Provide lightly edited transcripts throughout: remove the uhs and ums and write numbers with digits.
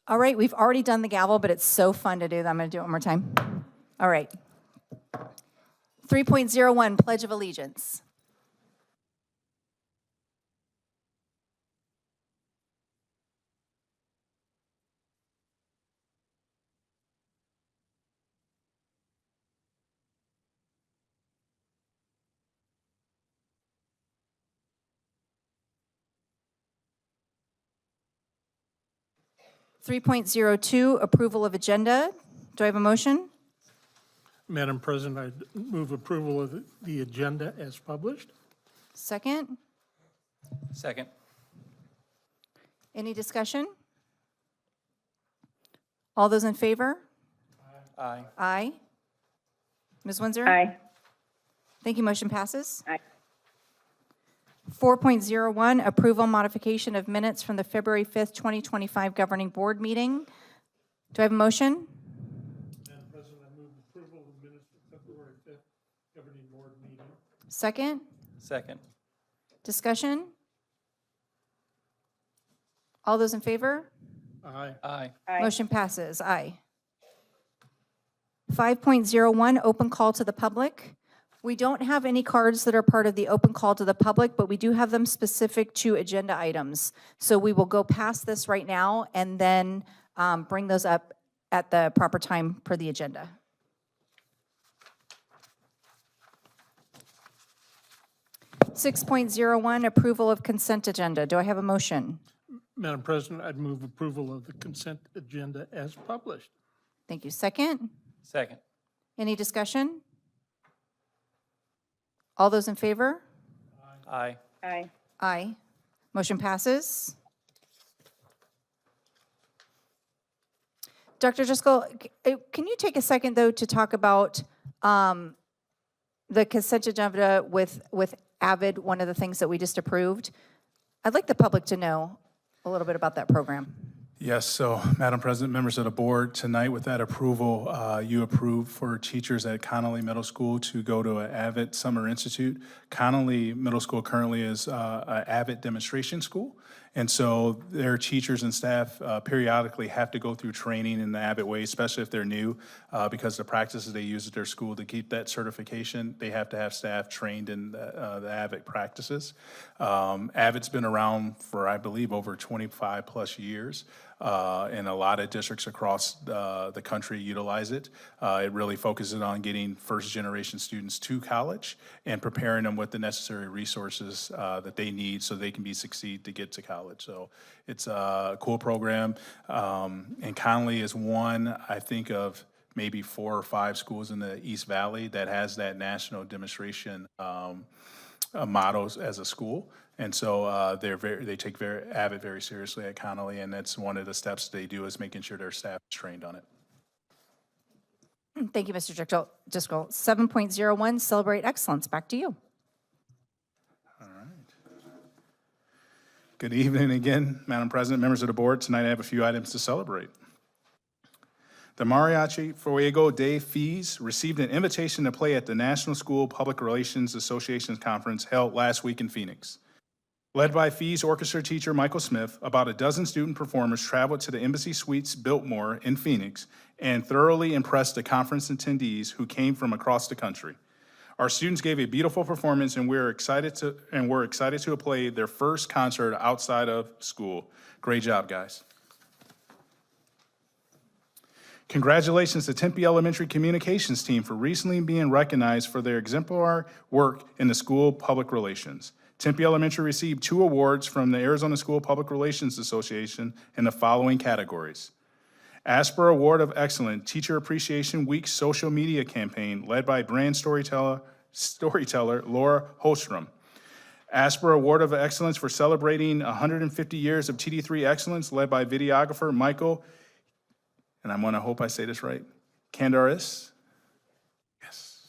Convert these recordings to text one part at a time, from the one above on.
All right, we've already done the gavel, but it's so fun to do that. I'm going to do it one more time. All right. 3.01, Pledge of Allegiance. Three point zero two, approval of agenda. Do I have a motion? Madam President, I move approval of the agenda as published. Second. Second. Any discussion? All those in favor? Aye. Aye. Ms. Windsor? Aye. Thank you. Motion passes. Aye. 4.01, approval modification of minutes from the February 5th, 2025 Governing Board meeting. Do I have a motion? Madam President, I move approval of the minutes of February 5th Governing Board meeting. Second. Second. Discussion? All those in favor? Aye. Aye. Aye. Motion passes. Aye. 5.01, open call to the public. We don't have any cards that are part of the open call to the public, but we do have them specific to agenda items. So we will go past this right now and then bring those up at the proper time per the agenda. Six point zero one, approval of consent agenda. Do I have a motion? Madam President, I'd move approval of the consent agenda as published. Thank you. Second. Second. Any discussion? All those in favor? Aye. Aye. Aye. Motion passes. Dr. Driscoll, can you take a second, though, to talk about the consent agenda with AVID, one of the things that we just approved? I'd like the public to know a little bit about that program. Yes, so Madam President, members of the board, tonight with that approval, you approved for teachers at Connolly Middle School to go to an AVID Summer Institute. Connolly Middle School currently is an AVID demonstration school. And so their teachers and staff periodically have to go through training in the AVID way, especially if they're new, because the practices they use at their school to keep that certification, they have to have staff trained in the AVID practices. AVID's been around for, I believe, over 25 plus years. And a lot of districts across the country utilize it. It really focuses on getting first-generation students to college and preparing them with the necessary resources that they need so they can succeed to get to college. So it's a cool program. And Connolly is one, I think, of maybe 4 or 5 schools in the East Valley that has that national demonstration mottos as a school. And so they take AVID very seriously at Connolly, and that's one of the steps they do is making sure their staff is trained on it. Thank you, Mr. Driscoll. 7.01, Celebrate Excellence. Back to you. All right. Good evening again, Madam President, members of the board. Tonight I have a few items to celebrate. The Mariachi Fuego de Fees received an invitation to play at the National School Public Relations Association's conference held last week in Phoenix. Led by Fees orchestra teacher Michael Smith, about a dozen student performers traveled to the Embassy Suites Biltmore in Phoenix and thoroughly impressed the conference attendees who came from across the country. Our students gave a beautiful performance, and we're excited to play their first concert outside of school. Great job, guys. Congratulations to Tempe Elementary Communications team for recently being recognized for their exemplary work in the school public relations. Tempe Elementary received 2 awards from the Arizona School Public Relations Association in the following categories. Asper Award of Excellence, Teacher Appreciation Week social media campaign led by brand storyteller Laura Holstrom. Asper Award of Excellence for celebrating 150 years of TD3 excellence led by videographer Michael, and I'm gonna hope I say this right, Candaris. Yes.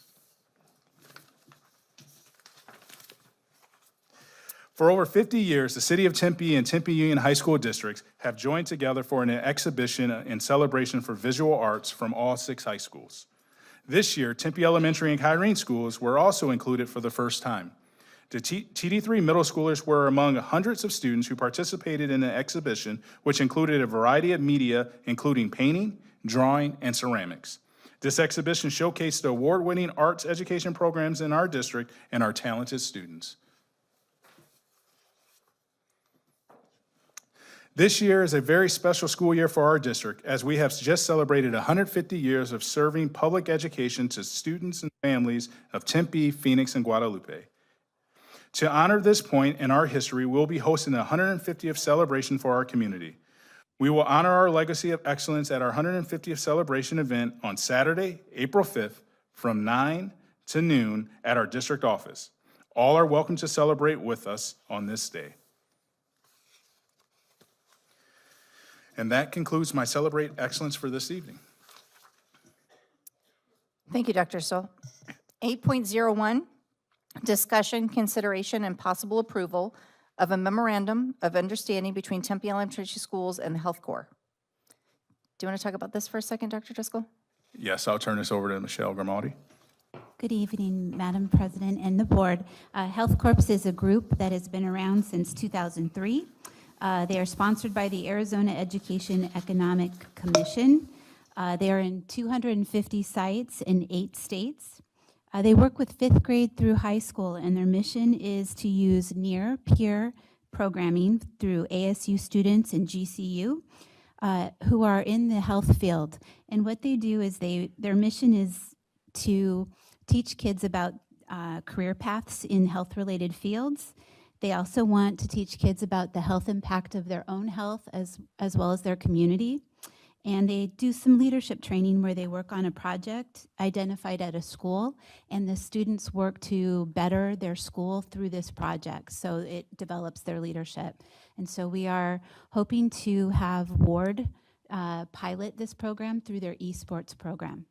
For over 50 years, the City of Tempe and Tempe Union High School districts have joined together for an exhibition and celebration for visual arts from all 6 high schools. This year, Tempe Elementary and Kyrene schools were also included for the first time. The TD3 middle schoolers were among hundreds of students who participated in the exhibition, which included a variety of media, including painting, drawing, and ceramics. This exhibition showcased the award-winning arts education programs in our district and our talented students. This year is a very special school year for our district, as we have just celebrated 150 years of serving public education to students and families of Tempe, Phoenix, and Guadalupe. To honor this point in our history, we'll be hosting the 150th celebration for our community. We will honor our legacy of excellence at our 150th celebration event on Saturday, April 5th, from 9 to noon at our district office. All are welcome to celebrate with us on this day. And that concludes my Celebrate Excellence for this evening. Thank you, Dr. Stoll. 8.01, discussion, consideration, and possible approval of a memorandum of understanding between Tempe Elementary Schools and the Health Corps. Do you want to talk about this for a second, Dr. Driscoll? Yes, I'll turn this over to Michelle Grimaldi. Good evening, Madam President and the board. Health Corps is a group that has been around since 2003. They are sponsored by the Arizona Education Economic Commission. They are in 250 sites in 8 states. They work with 5th grade through high school, and their mission is to use near-peer programming through ASU students and GCU who are in the health field. And what they do is their mission is to teach kids about career paths in health-related fields. They also want to teach kids about the health impact of their own health as well as their community. And they do some leadership training where they work on a project identified at a school, and the students work to better their school through this project, so it develops their leadership. And so we are hoping to have Ward pilot this program through their esports program.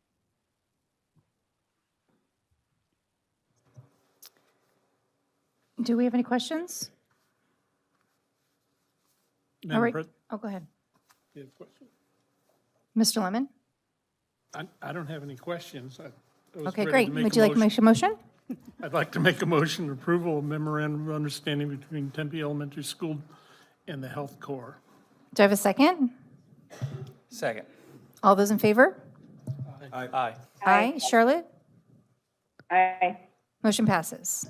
Do we have any questions? All Madam right. President, Oh, go ahead. you have a question? Mr. Lemon? I don't have any questions. I was Okay, ready great. to make Would a you like to motion. make a motion? I'd like to make a motion approval of memorandum of understanding between Tempe Elementary School and the Health Corps. Do I have a second? Second. All those in favor? Aye. Aye. Charlotte? Aye. Motion passes.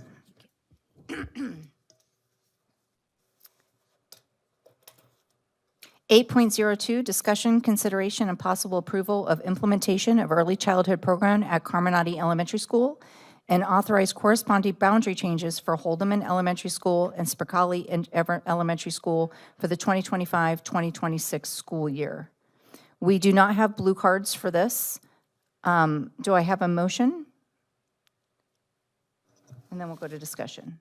Eight point zero two, discussion, consideration, and possible approval of implementation of early childhood program at Carminati Elementary School and authorize corresponding boundary changes for Holdeman Elementary School and Spicali and Everett Elementary School for the 2025-2026 school year. We do not have blue cards for this. Do I have a motion? And then we'll go to discussion.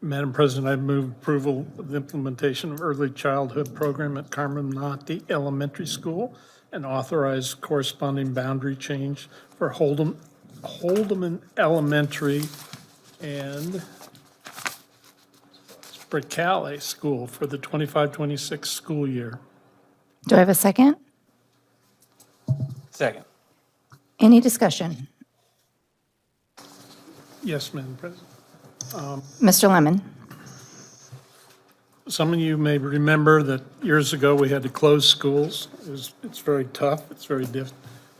Madam President, I move approval of the implementation of early childhood program at Carminati Elementary School and authorize corresponding boundary change for Holdeman Elementary and Spicali School for the 25-26 school year. Do I have a second? Second. Any discussion? Yes, Madam President. Mr. Lemon? Some of you may remember that years ago, we had to close schools. It's very tough, it's very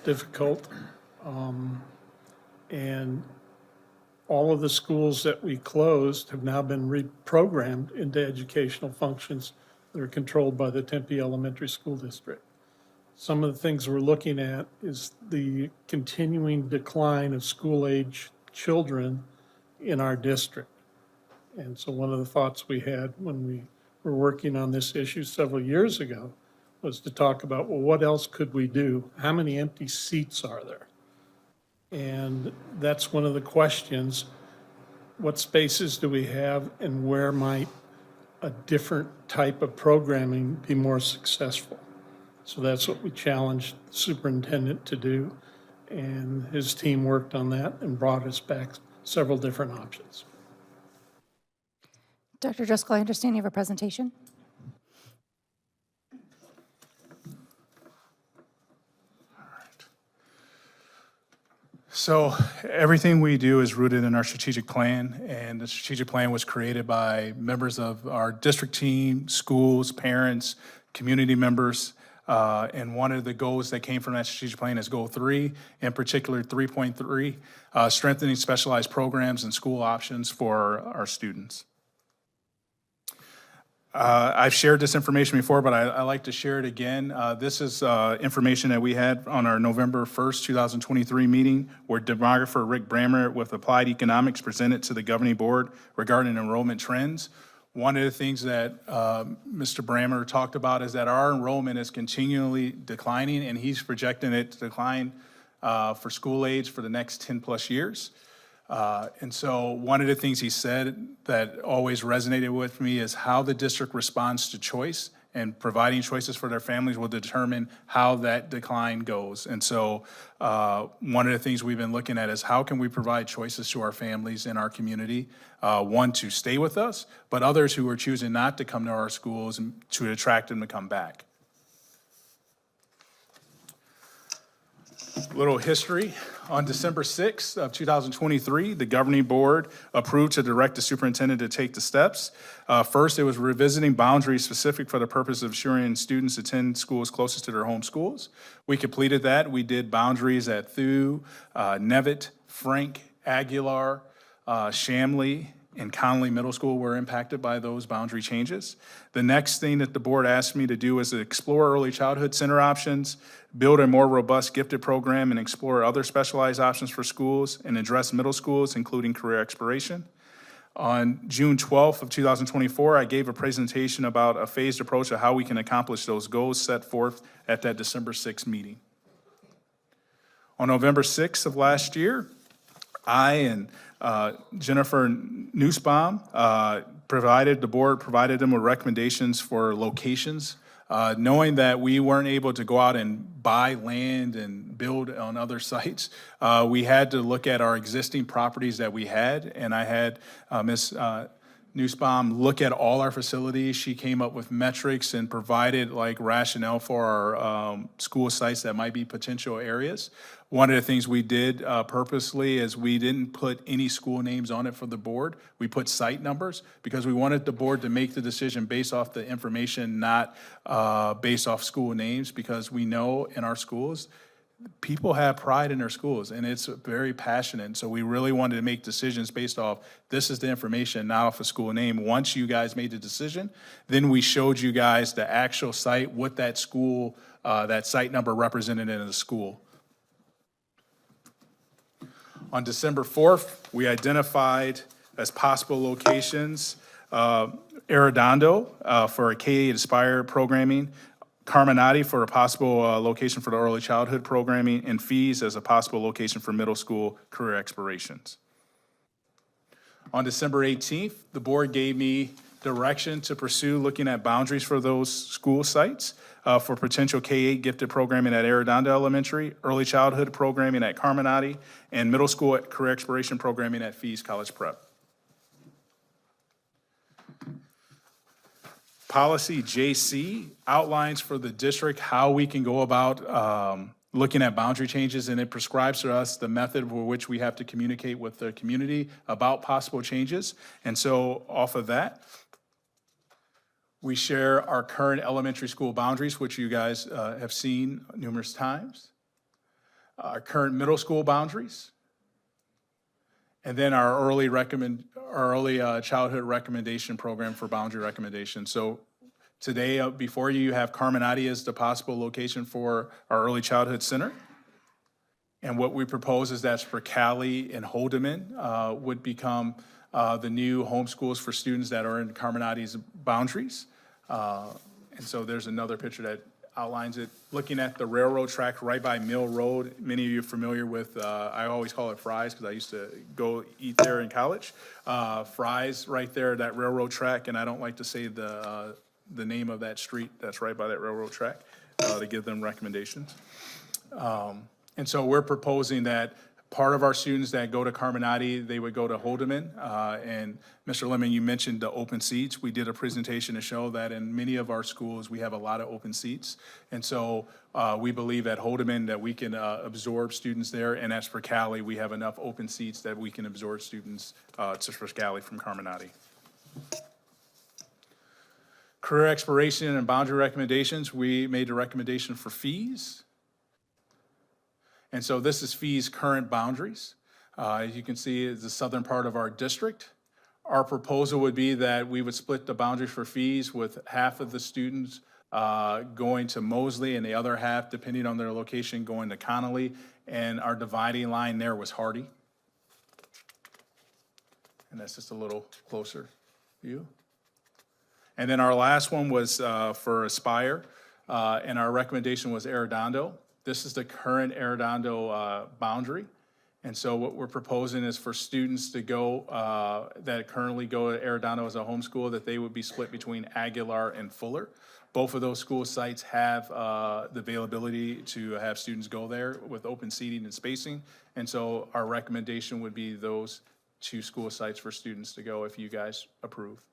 difficult. And all of the schools that we closed have now been reprogrammed into educational functions that are controlled by the Tempe Elementary School District. Some of the things we're looking at is the continuing decline of school-age children in our district. And so one of the thoughts we had when we were working on this issue several years ago was to talk about, well, what else could we do? How many empty seats are there? And that's one of the questions. What spaces do we have, and where might a different type of programming be more successful? So that's what we challenged the superintendent to do. And his team worked on that and brought us back several different options. Dr. Driscoll, I understand you have a presentation. So everything we do is rooted in our strategic plan, and the strategic plan was created by members of our district team, schools, parents, community members. And one of the goals that came from that strategic plan is Goal 3, in particular 3.3, strengthening specialized programs and school options for our students. I've shared this information before, but I like to share it again. This is information that we had on our November 1st, 2023 meeting, where demographer Rick Brammer with Applied Economics presented to the governing board regarding enrollment trends. One of the things that Mr. Brammer talked about is that our enrollment is continually declining, and he's projecting it to decline for school age for the next 10-plus years. And so one of the things he said that always resonated with me is how the district responds to choice, and providing choices for their families will determine how that decline goes. And so one of the things we've been looking at is how can we provide choices to our families in our community, one, to stay with us, but others who are choosing not to come to our schools and to attract them to come back. Little history. On December 6th of 2023, the governing board approved to direct the superintendent to take the steps. First, it was revisiting boundaries specific for the purpose of ensuring students attend schools closest to their home schools. We completed that. We did boundaries at Thew, Nevitt, Frank, Aguilar, Shamley, and Connolly Middle School were impacted by those boundary changes. The next thing that the board asked me to do is to explore early childhood center options, build a more robust gifted program, and explore other specialized options for schools, and address middle schools, including career exploration. On June 12th of 2024, I gave a presentation about a phased approach of how we can accomplish those goals set forth at that December 6th meeting. On November 6th of last year, I and Jennifer Nussbaum provided them with recommendations for locations, knowing that we weren't able to go out and buy land and build on other sites. We had to look at our existing properties that we had, and I had Ms. Nussbaum look at all our facilities. She came up with metrics and provided like rationale for our school sites that might be potential areas. One of the things we did purposely is we didn't put any school names on it for the board. We put site numbers because we wanted the board to make the decision based off the information, not based off school names, because we know in our schools, people have pride in their schools, and it's very passionate. So we really wanted to make decisions based off, this is the information, not off a school name. Once you guys made the decision, then we showed you guys the actual site, what that school, that site number represented in the school. On December 4th, we identified as possible locations Arredondo for a K-8 Aspire programming, Carminati for a possible location for the early childhood programming, and Fees as a possible location for middle school career explorations. On December 18th, the board gave me direction to pursue looking at boundaries for those school sites for potential K-8 gifted programming at Arredondo Elementary, early childhood programming at Carminati, and middle school career exploration programming at Fees College Prep. Policy JC outlines for the district how we can go about looking at boundary changes, and it prescribes to us the method for which we have to communicate with the community about possible changes. And so off of that, we share our current elementary school boundaries, which you guys have seen numerous times, our current middle school boundaries, and then our early childhood recommendation program for boundary recommendation. So today, before you have Carminati as the possible location for our early childhood center. And what we propose is that for Cali and Holdeman would become the new homeschools for students that are in Carminati's boundaries. And so there's another picture that outlines it. Looking at the railroad track right by Mill Road, many of you are familiar with, I always call it Fry's because I used to go eat there in college. Fry's right there, that railroad track, and I don't like to say the name of that street that's right by that railroad track to give them recommendations. And so we're proposing that part of our students that go to Carminati, they would go to Holdeman. And Mr. Lemon, you mentioned the open seats. We did a presentation to show that in many of our schools, we have a lot of open seats. And so we believe at Holdeman that we can absorb students there. And as for Cali, we have enough open seats that we can absorb students for Cali from Carminati. Career expiration and boundary recommendations, we made a recommendation for fees. And so this is fees' current boundaries. As you can see, it's the southern part of our district. Our proposal would be that we would split the boundaries for fees with half of the students going to Mosley and the other half, depending on their location, going to Connolly. And our dividing line there was Hardy. And that's just a little closer view. And then our last one was for Aspire, and our recommendation was Arredondo. This is the current Arredondo boundary. And so what we're proposing is for students to go, that currently go to Arredondo as a homeschool, that they would be split between Aguilar and Fuller. Both of those school sites have the availability to have students go there with open seating and spacing. And so our recommendation would be those 2 school sites for students to go if you guys approve.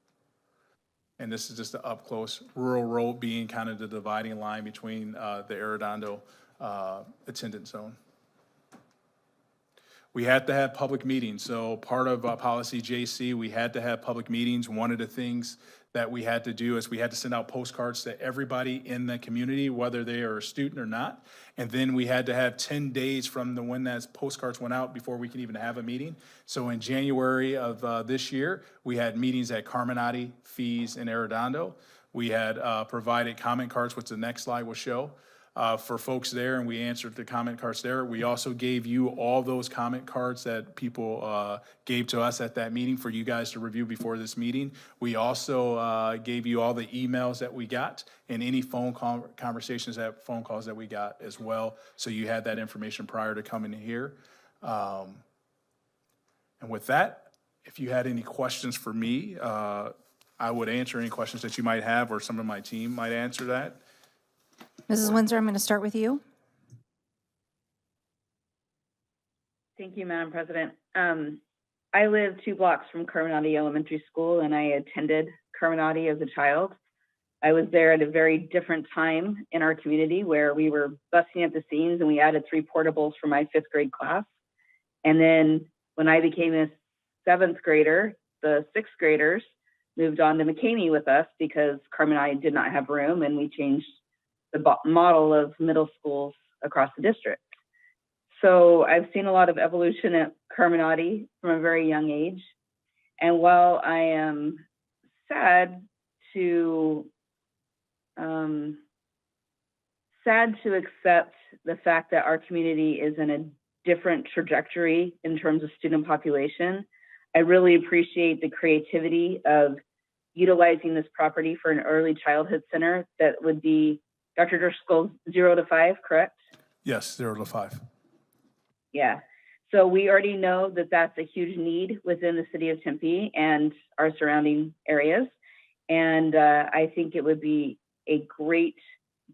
And this is just the up close, Rural Road being kind of the dividing line between the Arredondo attendance zone. We had to have public meetings. So part of policy JC, we had to have public meetings. One of the things that we had to do is we had to send out postcards to everybody in the community, whether they are a student or not. And then we had to have 10 days from when those postcards went out before we could even have a meeting. So in January of this year, we had meetings at Carminati, Fees, and Arredondo. We had provided comment cards, which the next slide will show, for folks there, and we answered the comment cards there. We also gave you all those comment cards that people gave to us at that meeting for you guys to review before this meeting. We also gave you all the emails that we got and any phone calls that we got as well, so you had that information prior to coming here. And with that, if you had any questions for me, I would answer any questions that you might have, or some of my team might answer that. Mrs. Windsor, I'm going to start with you. Thank you, Madam President. I live 2 blocks from Carminati Elementary School, and I attended Carminati as a child. I was there at a very different time in our community where we were busting at the seams, and we added 3 portables for my 5th grade class. And then when I became a 7th grader, the 6th graders moved on to McCamey with us because Carminati did not have room, and we changed the model of middle schools across the district. So I've seen a lot of evolution at Carminati from a very young age. And while I am sad to accept the fact that our community is in a different trajectory in terms of student population, I really appreciate the creativity of utilizing this property for an early childhood center that would be, Dr. Driscoll, 0 to 5, correct? Yes, 0 to 5. Yeah. So we already know that that's a huge need within the city of Tempe and our surrounding areas. And I think it would be a great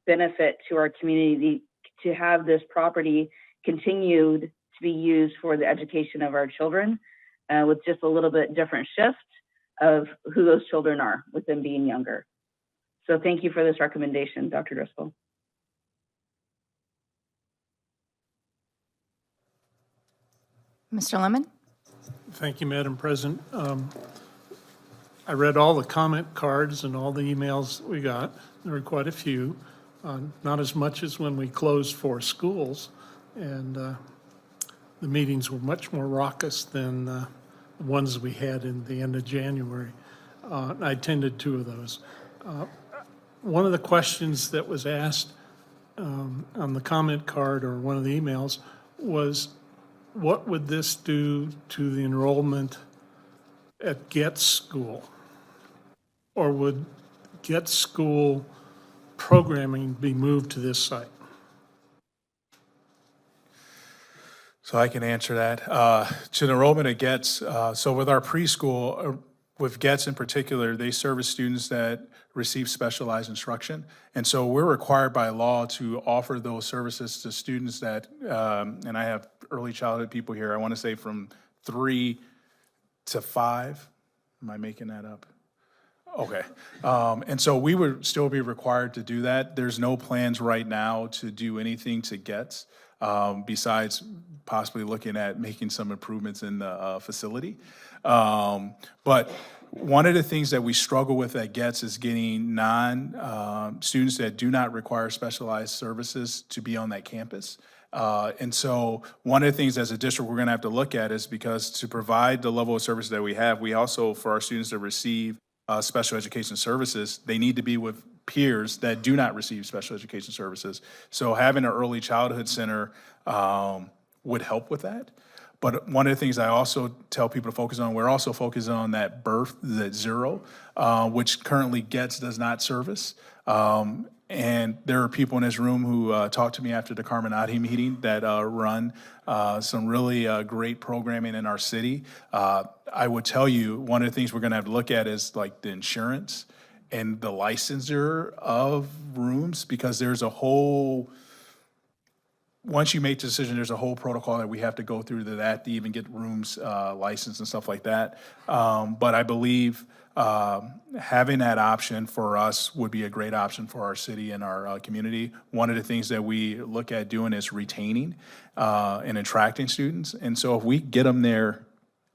benefit to our community to have this property continued to be used for the education of our children with just a little bit different shift of who those children are with them being younger. So thank you for this recommendation, Dr. Driscoll. Mr. Lemon? Thank you, Madam President. I read all the comment cards and all the emails we got. There were quite a few, not as much as when we closed 4 schools. And the meetings were much more raucous than the ones we had in the end of January. I attended 2 of those. One of the questions that was asked on the comment card or one of the emails was, what would this do to the enrollment at Getz School? Or would Getz School programming be moved to this site? So I can answer that. To the enrollment at Getz, so with our preschool, with GETS in particular, they service students that receive specialized instruction. And so we're required by law to offer those services to students that, and I have early childhood people here, I want to say from 3 to 5. Am I making that up? Okay. And so we would still be required to do that. There's no plans right now to do anything to GETS, besides possibly looking at making some improvements in the facility. But one of the things that we struggle with at GETS is getting students that do not require specialized services to be on that campus. And so one of the things as a district we're going to have to look at is because to provide the level of service that we have, we also, for our students that receive special education services, they need to be with peers that do not receive special education services. So having an early childhood center would help with that. But one of the things I also tell people to focus on, we're also focusing on that zero, which currently GETS does not service. And there are people in this room who talked to me after the Carminati meeting that run some really great programming in our city. I would tell you, one of the things we're gonna have to look at is like the insurance and the licensure of rooms, because there's a whole, once you make the decision, there's a whole protocol that we have to go through to that to even get rooms licensed and stuff like that. But I believe having that option for us would be a great option for our city and our community. One of the things that we look at doing is retaining and attracting students. And so if we get them there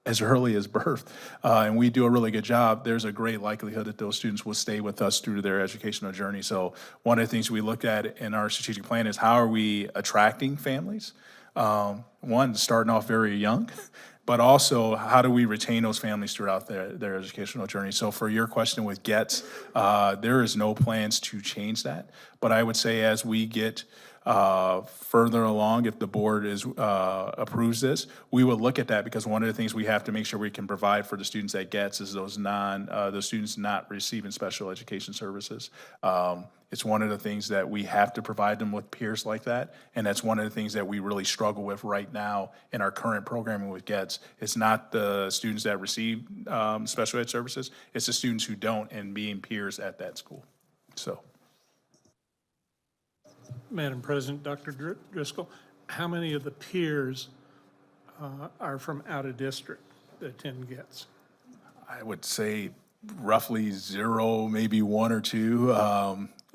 as early as birth, and we do a really good job, there's a great likelihood that those students will stay with us through their educational journey. So one of the things we look at in our strategic plan is how are we attracting families? One, starting off very young, but also how do we retain those families throughout their educational journey? So for your question with GETS, there is no plans to change that. But I would say as we get further along, if the board approves this, we will look at that, because one of the things we have to make sure we can provide for the students that GETS is those students not receiving special education services. It's one of the things that we have to provide them with peers like that, and that's one of the things that we really struggle with right now in our current programming with GETS. It's not the students that receive special ed services, it's the students who don't and being peers at that school, so. Madam President, Dr. Driscoll, how many of the peers are from out of district that attend GETS? I would say roughly 0, maybe 1 or 2.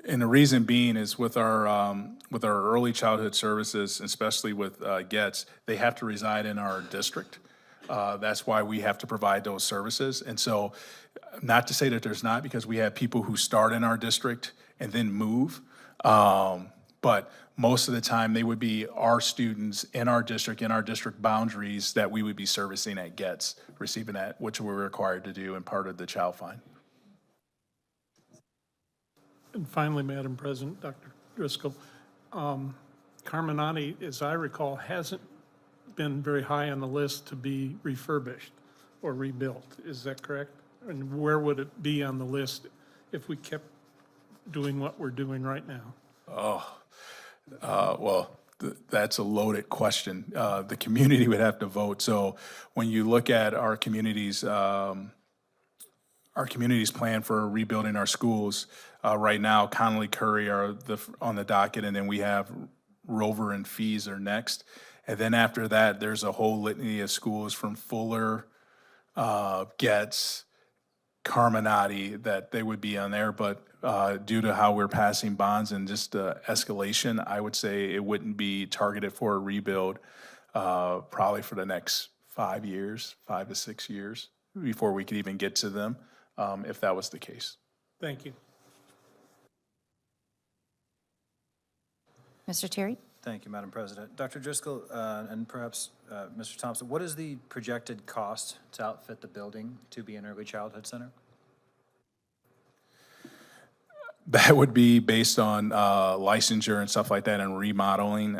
And the reason being is with our early childhood services, especially with GETS, they have to reside in our district. That's why we have to provide those services. And so, not to say that there's not, because we have people who start in our district and then move. But most of the time, they would be our students in our district boundaries that we would be servicing at GETS, receiving that, which we're required to do and part of the child fine. And finally, Madam President, Dr. Driscoll, Carminati, as I recall, hasn't been very high on the list to be refurbished or rebuilt. Is that correct? And where would it be on the list if we kept doing what we're doing right now? That's a loaded question. The community would have to vote. So when you look at our community's plan for rebuilding our schools, right now, Connolly, Curry are on the docket, and then we have Rover and Fees are next. And then after that, there's a whole litany of schools from Fuller, GETS, Carminati, that they would be on there. But due to how we're passing bonds and just escalation, I would say it wouldn't be targeted for a rebuild probably for the next 5 to 6 years, before we could even get to them, if that was the case. Thank you. Mr. Terry? Thank you, Madam President. Dr. Driscoll, and perhaps Mr. Thompson, what is the projected cost to outfit the building to be an early childhood center? That would be based on licensure and stuff like that and remodeling.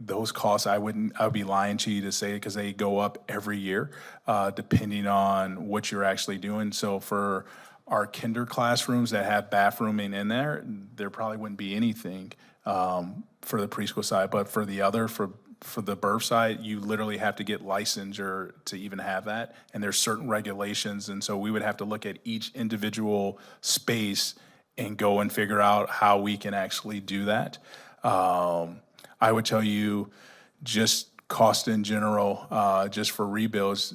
Those costs, I would be lying to you to say, because they go up every year, depending on what you're actually doing. So for our kinder classrooms that have bathrooming in there probably wouldn't be anything for the preschool side. But for the other, for for the birth side, you literally have to get licensure to even have that. And there's certain regulations. And so we would have to look at each individual space and go and figure out how we can actually do that. I would tell you, just cost in general, just for rebuilds,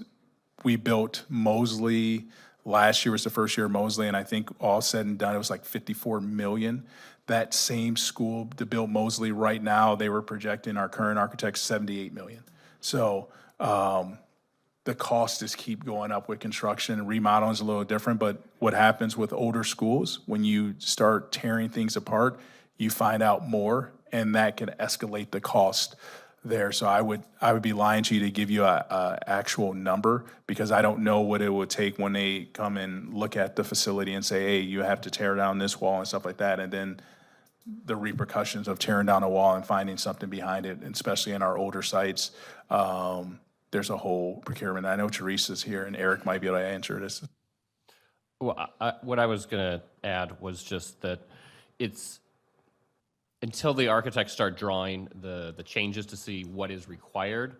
we built Mosley, last year was the first year of Mosley, and I think all said and done, it was like 54 million. That same school to build Mosley right now, they were projecting, our current architects, 78 million. So the costs just keep going up with construction. Remodeling is a little different, but what happens with older schools, when you start tearing things apart, you find out more, and that can escalate the cost there. So I would be lying to you to give you a actual number, because I don't know what it would take when they come and look at the facility and say, hey, you have to tear down this wall and stuff like that. And then the repercussions of tearing down a wall and finding something behind it, and especially in our older sites, there's a whole procurement. I know Teresa's here, and Eric might be able to answer this. Well, what I was going to add was just that it's, until the architects start drawing the changes to see what is required,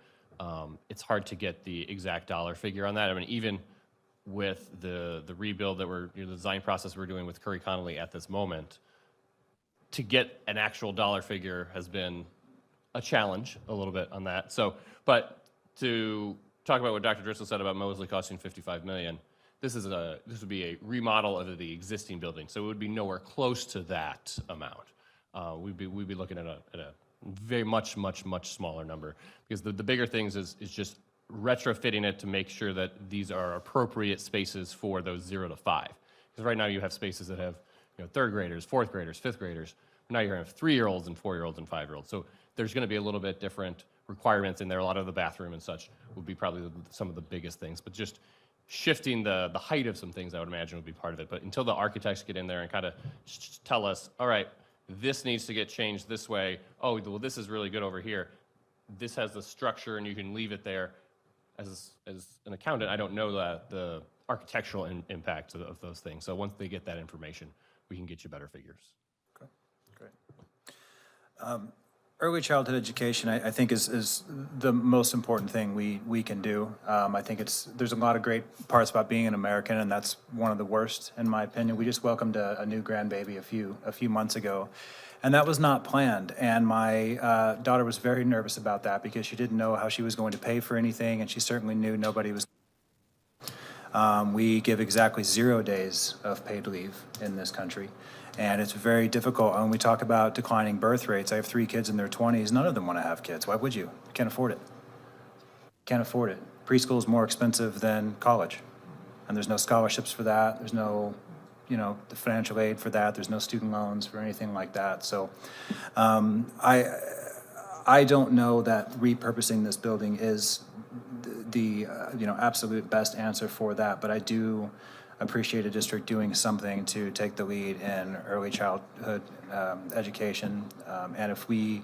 it's hard to get the exact dollar figure on that. I mean, even with the rebuild that the design process we're doing with Curry Connolly at this moment, to get an actual dollar figure has been a challenge a little bit on that. So, but to talk about what Dr. Driscoll said about Mosley costing 55 million, this would be a remodel of the existing building, so it would be nowhere close to that amount. We'd be looking at a very much smaller number, because the bigger things is just retrofitting it to make sure that these are appropriate spaces for those 0 to 5. Because right now you have spaces that have, third graders, fourth graders, fifth graders. Now you're going to have 3-year-olds and 4-year-olds and 5-year-olds. So there's going to be a little bit different requirements in there. A lot of the bathroom and such would be probably some of the biggest things. But just shifting the height of some things, I would imagine, would be part of it. But until the architects get in there and kind of tell us, all right, this needs to get changed this way. Oh, well, this is really good over here. This has the structure, and you can leave it there. As an accountant, I don't know the architectural impact of those things. So once they get that information, we can get you better figures. Okay, great. Early childhood education, I think, is the most important thing we can do. I think there's a lot of great parts about being an American, and that's one of the worst, in my opinion. We just welcomed a new grandbaby a few months ago, and that was not planned. And my daughter was very nervous about that, because she didn't know how she was going to pay for anything, and she certainly knew nobody was. We give exactly 0 days of paid leave in this country. And it's very difficult. When we talk about declining birth rates, I have 3 kids in their 20s. None of them want to have kids. Why would you? You can't afford it. Can't afford it. Preschool is more expensive than college. And there's no scholarships for that. There's no, the financial aid for that. There's no student loans for anything like that. So I don't know that repurposing this building is the absolute best answer for that. But I do appreciate a district doing something to take the lead in early childhood education. And if we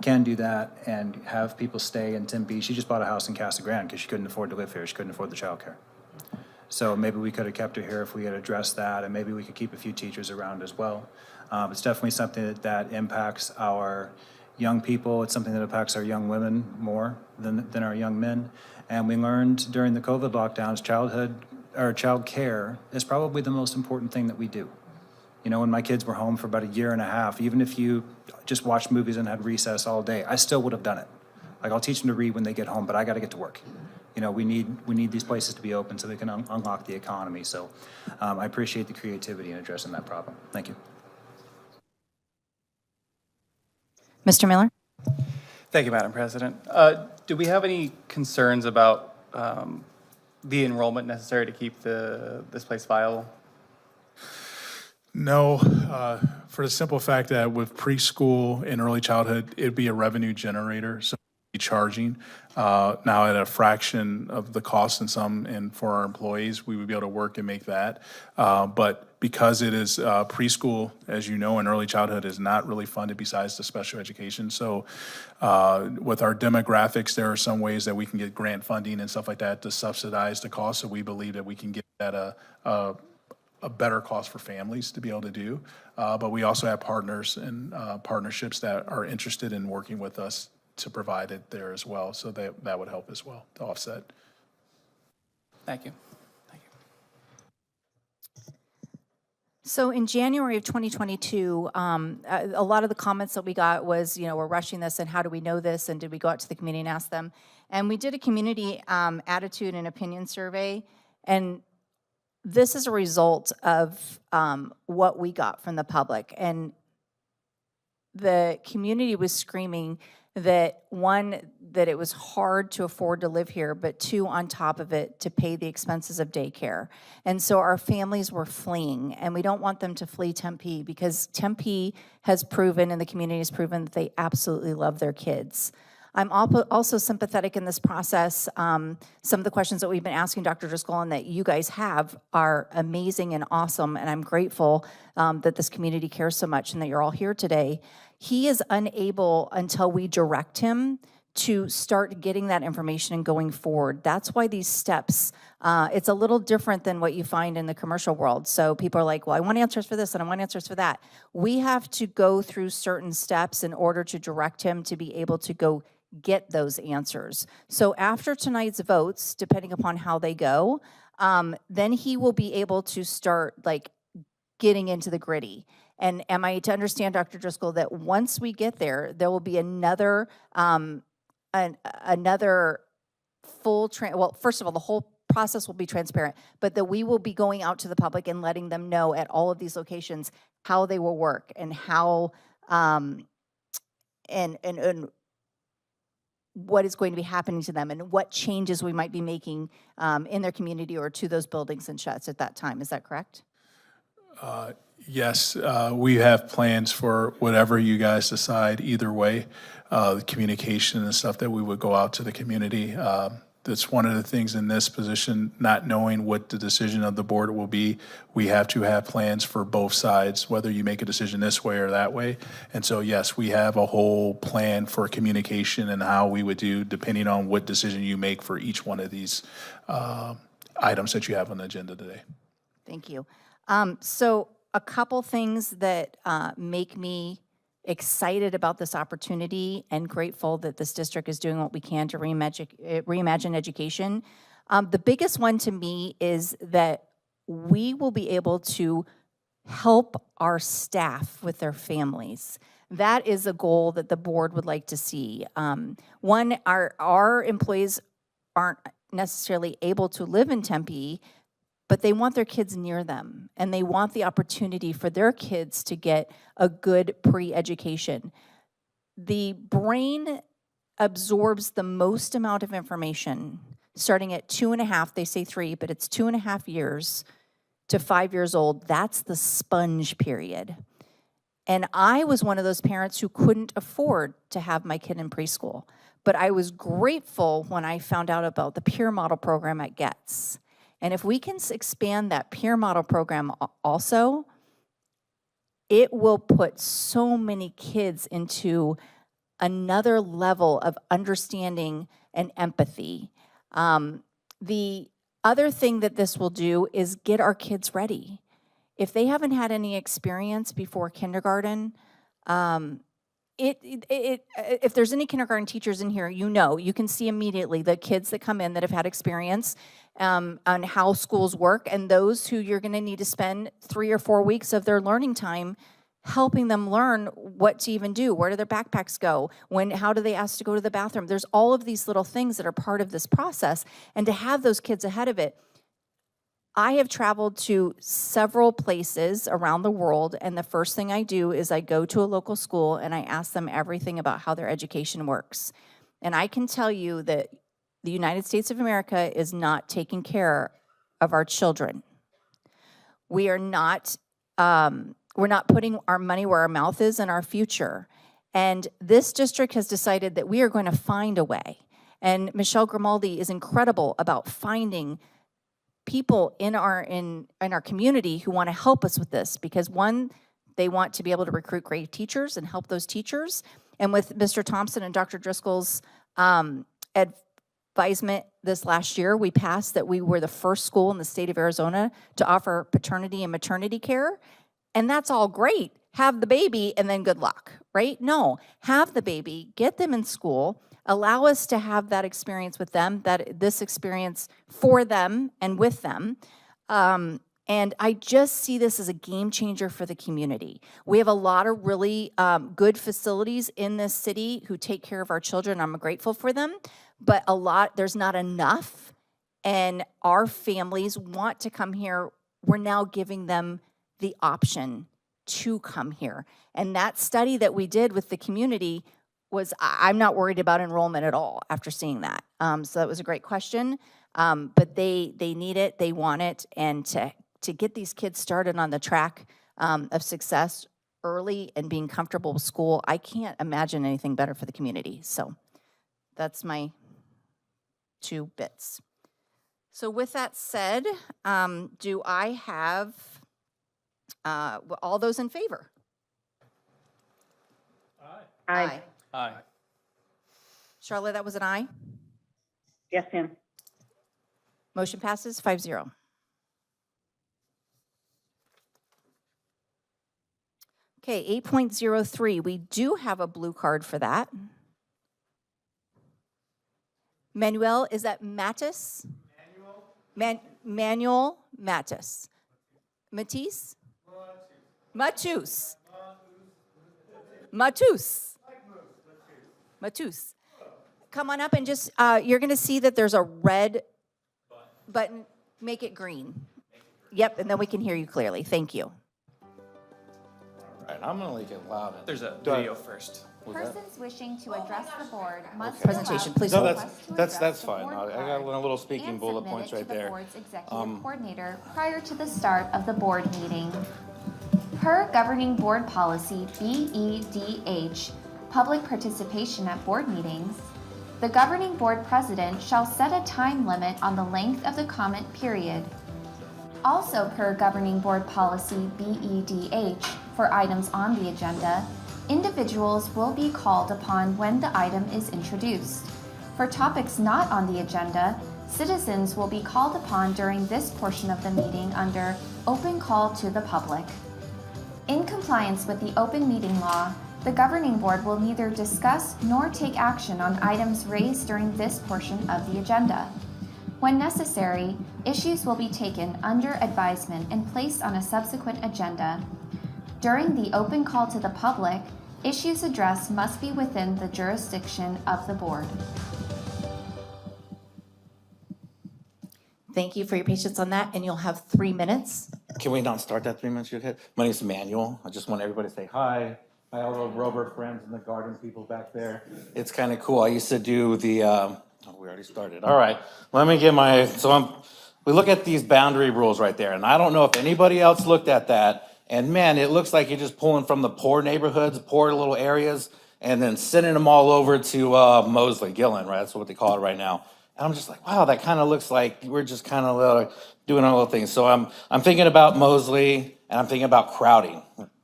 can do that and have people stay in Tempe, she just bought a house in Casa Grande because she couldn't afford to live here. She couldn't afford the childcare. So maybe we could have kept her here if we had addressed that, and maybe we could keep a few teachers around as well. It's definitely something that impacts our young people. It's something that impacts our young women more than our young men. And we learned during the COVID lockdowns, child care is probably the most important thing that we do. When my kids were home for about 1.5 years, even if you just watched movies and had recess all day, I still would have done it. Like, I'll teach them to read when they get home, but I got to get to work. We need these places to be open so they can unlock the economy. So I appreciate the creativity in addressing that problem. Thank you. Mr. Miller? Thank you, Madam President. Do we have any concerns about the enrollment necessary to keep this place viable? No, for the simple fact that with preschool and early childhood, it'd be a revenue generator, so we'd be charging. Now at a fraction of the cost and for our employees, we would be able to work and make that. But because it is preschool, as you know, and early childhood is not really funded besides the special education. So with our demographics, there are some ways that we can get grant funding and stuff like that to subsidize the cost. So we believe that we can get at a better cost for families to be able to do. But we also have partners and partnerships that are interested in working with us to provide it there as well. So that would help as well to offset. Thank you. Thank you. So in January of 2022, a lot of the comments that we got was, we're rushing this, and how do we know this, and did we go out to the community and ask them? And we did a community attitude and opinion survey, and this is a result of what we got from the public. And the community was screaming that, one, that it was hard to afford to live here, but two, on top of it, to pay the expenses of daycare. And so our families were fleeing, and we don't want them to flee Tempe, because Tempe has proven, and the community has proven, that they absolutely love their kids. I'm also sympathetic in this process. Some of the questions that we've been asking Dr. Driscoll and that you guys have are amazing and awesome, and I'm grateful that this community cares so much and that you're all here today. He is unable, until we direct him, to start getting that information and going forward. That's why these steps, it's a little different than what you find in the commercial world. So people are like, well, I want answers for this and I want answers for that. We have to go through certain steps in order to direct him to be able to go get those answers. So after tonight's votes, depending upon how they go, then he will be able to start getting into the gritty. And am I to understand, Dr. Driscoll, that once we get there, there will be another another full, well, first of all, the whole process will be transparent, but that we will be going out to the public and letting them know at all of these locations how they will work and how, and what is going to be happening to them and what changes we might be making in their community or to those buildings and shuts at that time. Is that correct? Yes, we have plans for whatever you guys decide either way, the communication and stuff that we would go out to the community. That's one of the things in this position, not knowing what the decision of the board will be. We have to have plans for both sides, whether you make a decision this way or that way. And so, yes, we have a whole plan for communication and how we would do, depending on what decision you make for each one of these items that you have on the agenda today. Thank you. So a couple things that make me excited about this opportunity and grateful that this district is doing what we can to reimagine education. The biggest one to me is that we will be able to help our staff with their families. That is a goal that the board would like to see. One, our employees aren't necessarily able to live in Tempe, but they want their kids near them, and they want the opportunity for their kids to get a good pre-education. The brain absorbs the most amount of information starting at 2.5, they say 3, but it's 2.5 years to 5 years old. That's the sponge period. And I was one of those parents who couldn't afford to have my kid in preschool, but I was grateful when I found out about the peer model program at Getz. And if we can expand that peer model program also, it will put so many kids into another level of understanding and empathy. The other thing that this will do is get our kids ready. If they haven't had any experience before kindergarten, if there's any kindergarten teachers in here, you can see immediately the kids that come in that have had experience on how schools work, and those who you're going to need to spend 3 or 4 weeks of their learning time helping them learn what to even do. Where do their backpacks go? How do they ask to go to the bathroom? There's all of these little things that are part of this process, and to have those kids ahead of it. I have traveled to several places around the world, and the first thing I do is I go to a local school and I ask them everything about how their education works. And I can tell you that the United States of America is not taking care of our children. We're not putting our money where our mouth is in our future. And this district has decided that we are going to find a way. And Michelle Grimaldi is incredible about finding people in our community who want to help us with this, because one, they want to be able to recruit great teachers and help those teachers. And with Mr. Thompson and Dr. Driscoll's advisement this last year, we passed that we were the first school in the state of Arizona to offer paternity and maternity care. And that's all great. have the baby and then good luck, right? No, have the baby, get them in school, allow us to have that experience with them, this experience for them and with them. And I just see this as a game changer for the community. We have a lot of really good facilities in this city who take care of our children. I'm grateful for them, but there's not enough. And our families want to come here. We're now giving them the option to come here. And that study that we did with the community I'm not worried about enrollment at all after seeing that. So that was a great question. But they need it, they want it, and to get these kids started on the track of success early and being comfortable with school, I can't imagine anything better for the community. So that's my 2 bits. So with that said, do I have all those in favor? Aye. Aye. Charlotte, that was an aye. Yes, ma'am. Motion passes 5-0. Okay, 8.03, we do have a blue card for that. Manuel, is that Mattis? Manuel Mattis. Matisse? Matus. Matus. Matus. Come on up and just, you're going to see that there's a red button. Make it green. Yep, and then we can hear you clearly. Thank you. All right, I'm gonna make it loud. There's a video first. Persons wishing to address the board must Presentation, please No, hold. that's fine. I got a little speaking bullet points right there. And submit it to the board's executive coordinator prior to the start of the board meeting. Per governing board policy BEDH, public participation at board meetings, the governing board president shall set a time limit on the length of the comment period. Also per governing board policy BEDH, for items on the agenda, individuals will be called upon when the item is introduced. For topics not on the agenda, citizens will be called upon during this portion of the meeting under open call to the public. In compliance with the open meeting law, the governing board will neither discuss nor take action on items raised during this portion of the agenda. When necessary, issues will be taken under advisement and placed on a subsequent agenda. During the open call to the public, issues addressed must be within the jurisdiction of the board. Thank you for your patience on that, and you'll have 3 minutes. Can we not start that 3 minutes you had? My name's Emmanuel. I just want everybody to say hi. Hi, all the Robert friends and the garden people back there. It's kind of cool. I used to do the, we already started. All right, let me get we look at these boundary rules right there, and I don't know if anybody else looked at that. And man, it looks like you're just pulling from the poor neighborhoods, poor little areas, and then sending them all over to Mosley, Gillen, right? That's what they call it right now. And I'm just like, wow, that kind of looks like we're just kind of doing our little thing. So I'm thinking about Mosley, and I'm thinking about crowding.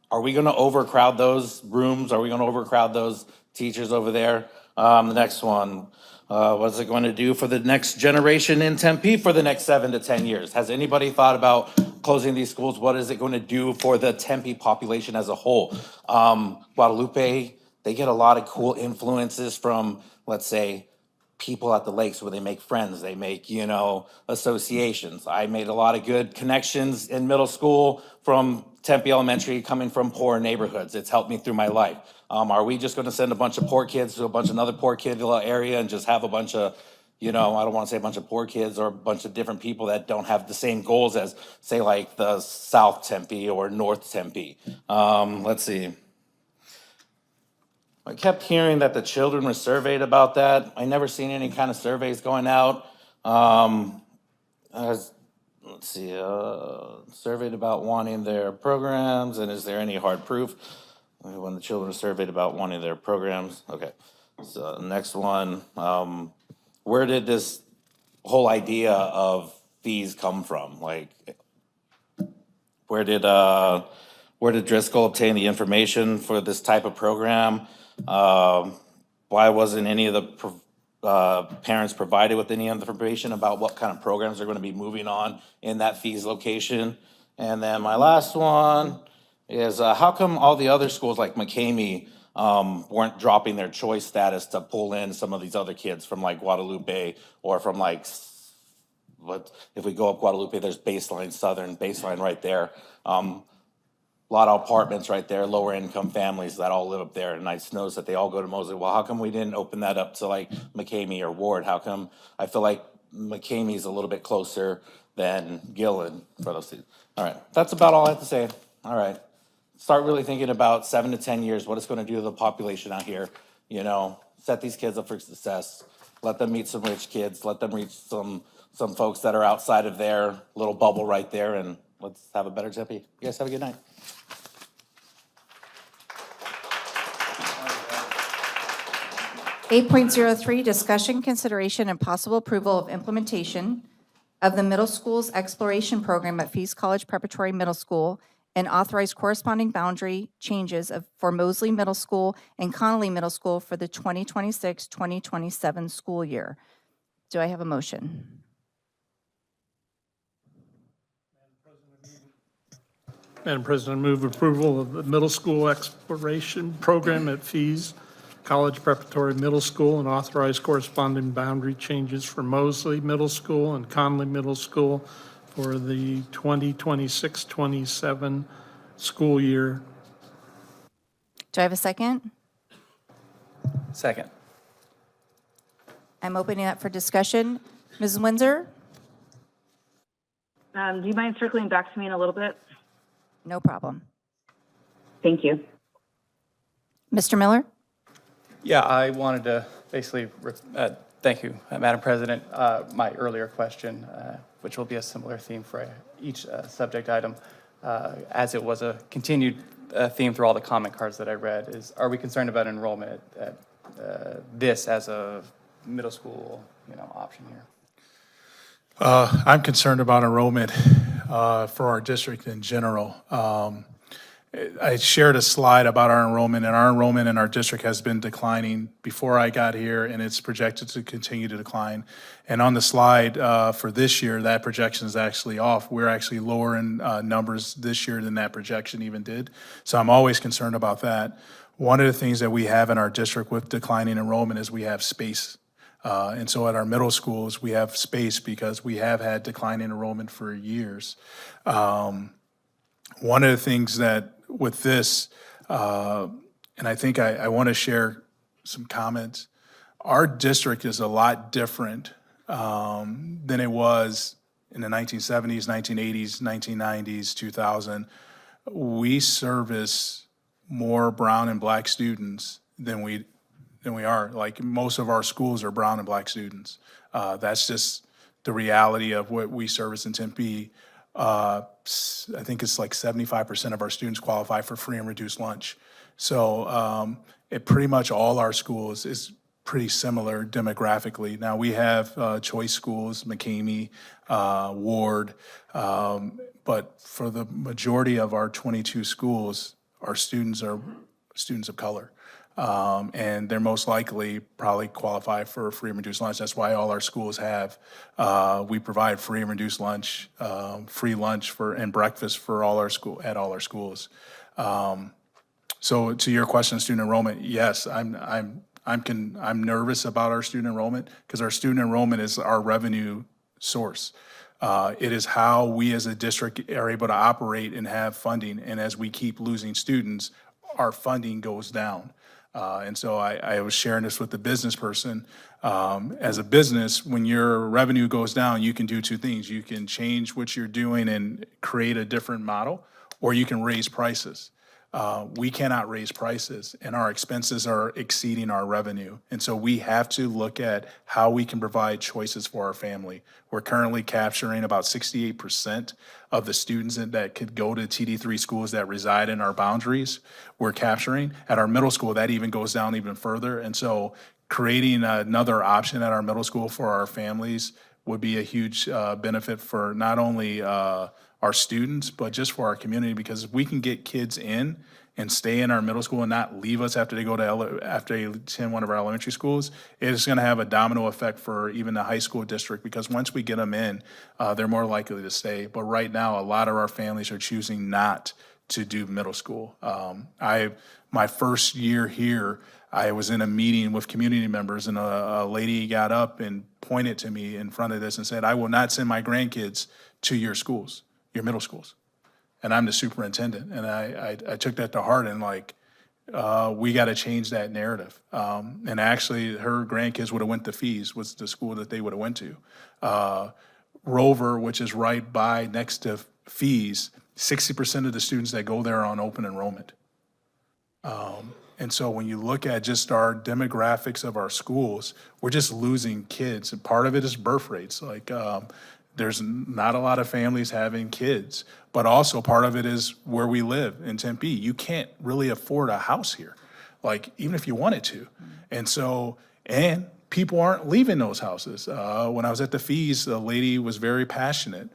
Are we going to overcrowd those rooms? Are we going to overcrowd those teachers over there? The next one, what's it going to do for the next generation in Tempe for the next 7 to 10 years? Has anybody thought about closing these schools? What is it going to do for the Tempe population as a whole? Guadalupe, they get a lot of cool influences from, let's say, people at the lakes where they make friends, they make, associations. I made a lot of good connections in middle school from Tempe Elementary, coming from poor neighborhoods. It's helped me through my life. Are we just gonna send a bunch of poor kids to a bunch of another poor kid area and just have a bunch of, I don't wanna say a bunch of poor kids or a bunch of different people that don't have the same goals as, say, like the South Tempe or North Tempe? Let's see. I kept hearing that the children were surveyed about that. I never seen any kind of surveys going out. Let's see, surveyed about wanting their programs, and is there any hard proof when the children are surveyed about wanting their programs? Okay, so next one, where did this whole idea of fees come from? Like, where did Driscoll obtain the information for this type of program? Why wasn't any of the parents provided with any information about what kind of programs are going to be moving on in that fees location? And then my last one is how come all the other schools like McCamey weren't dropping their choice status to pull in some of these other kids from like Guadalupe or from like, what, if we go up Guadalupe, there's Baseline, Southern, Baseline right there. A lot of apartments right there, lower income families that all live up there, and I just noticed that they all go to Mosley. Well, how come we didn't open that up to like McCamey or Ward? How come I feel like McCamey's a little bit closer than Gillen for those two? All right, that's about all I have to say. All right, start really thinking about 7 to 10 years, what it's going to do to the population out here. You know, set these kids up for success. Let them meet some rich kids. Let them reach some folks that are outside of their little bubble right there, and let's have a better Tempe. You guys have a good night. 8.03, discussion, consideration, and possible approval of implementation of the middle school's exploration program at Feast College Preparatory Middle School and authorize corresponding boundary changes for Mosley Middle School and Connolly Middle School for the 2026-2027 school year. Do I have a motion? Madam President, I move approval of the middle school exploration program at Fees College Preparatory Middle School and authorize corresponding boundary changes for Mosley Middle School and Conley Middle School for the 2026-27 school year. Do I have a second? Second. I'm opening up for discussion. Ms. Windsor? Do you mind circling back to me in a little bit? No problem. Thank you. Mr. Miller? Yeah, I wanted to basically, thank you, Madam President. My earlier question, which will be a similar theme for each subject item, as it was a continued theme through all the comment cards that I read, is are we concerned about enrollment at this as a middle school, option here? I'm concerned about enrollment for our district in general. I shared a slide about our enrollment, and our enrollment in our district has been declining before I got here, and it's projected to continue to decline. And on the slide for this year, that projection is actually off. We're actually lower in numbers this year than that projection even did. So I'm always concerned about that. One of the things that we have in our district with declining enrollment is we have space. And so at our middle schools, we have space because we have had declining enrollment for years. One of the things that with this, and I think I want to share some comments, our district is a lot different than it was in the 1970s, 1980s, 1990s, 2000. We service more brown and black students than we are. Like most of our schools are brown and black students. That's just the reality of what we service in Tempe. I think it's like 75% of our students qualify for free and reduced lunch. So it pretty much all our schools is pretty similar demographically. Now we have choice schools, McCamey, Ward, but for the majority of our 22 schools, our students are students of color. And they're most likely probably qualify for free and reduced lunch. That's why all our schools have, we provide free and reduced lunch, free lunch and breakfast for all our at all our schools. So to your question, student enrollment, yes, I'm nervous about our student enrollment because our student enrollment is our revenue source. It is how we as a district are able to operate and have funding. And as we keep losing students, our funding goes down. And so I was sharing this with the business person. As a business, when your revenue goes down, you can do two things. You can change what you're doing and create a different model, or you can raise prices. We cannot raise prices, and our expenses are exceeding our revenue. And so we have to look at how we can provide choices for our family. We're currently capturing about 68% of the students that could go to TD3 schools that reside in our boundaries. We're capturing. At our middle school, that even goes down even further. And so creating another option at our middle school for our families would be a huge benefit for not only our students, but just for our community, because if we can get kids in and stay in our middle school and not leave us after they attend one of our elementary schools, it is going to have a domino effect for even the high school district, because once we get them in, they're more likely to stay. But right now, a lot of our families are choosing not to do middle school. My first year here, I was in a meeting with community members, and a lady got up and pointed to me in front of this and said, "I will not send my grandkids to your schools, your middle schools." And I'm the superintendent, and I took that to heart, and like, we got to change that narrative. And actually, her grandkids would have went to Fees, was the school that they would have went to. Rover, which is right by next to Fees, 60% of the students that go there are on open enrollment. And so when you look at just our demographics of our schools, we're just losing kids. And part of it is birth rates. Like, there's not a lot of families having kids, but also part of it is where we live in Tempe. You can't really afford a house here, like even if you wanted to. And so, and people aren't leaving those houses. When I was at the Fees, the lady was very passionate.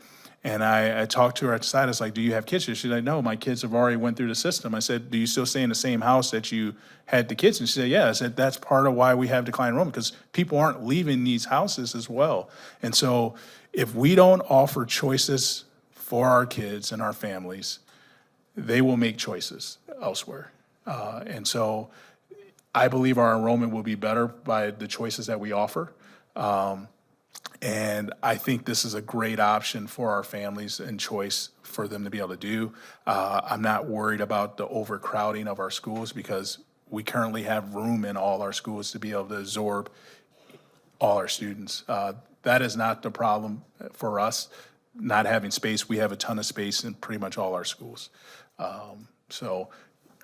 And I talked to her outside. I was like, "Do you have kids?" She's like, "No, my kids have already went through the system." I said, "Do you still stay in the same house that you had the kids?" And she said, "Yeah." I said, "That's part of why we have decline enrollment, because people aren't leaving these houses as well." And so if we don't offer choices for our kids and our families, they will make choices elsewhere. And so I believe our enrollment will be better by the choices that we offer. And I think this is a great option for our families and choice for them to be able to do. I'm not worried about the overcrowding of our schools, because we currently have room in all our schools to be able to absorb all our students. That is not the problem for us, not having space. We have a ton of space in pretty much all our schools. So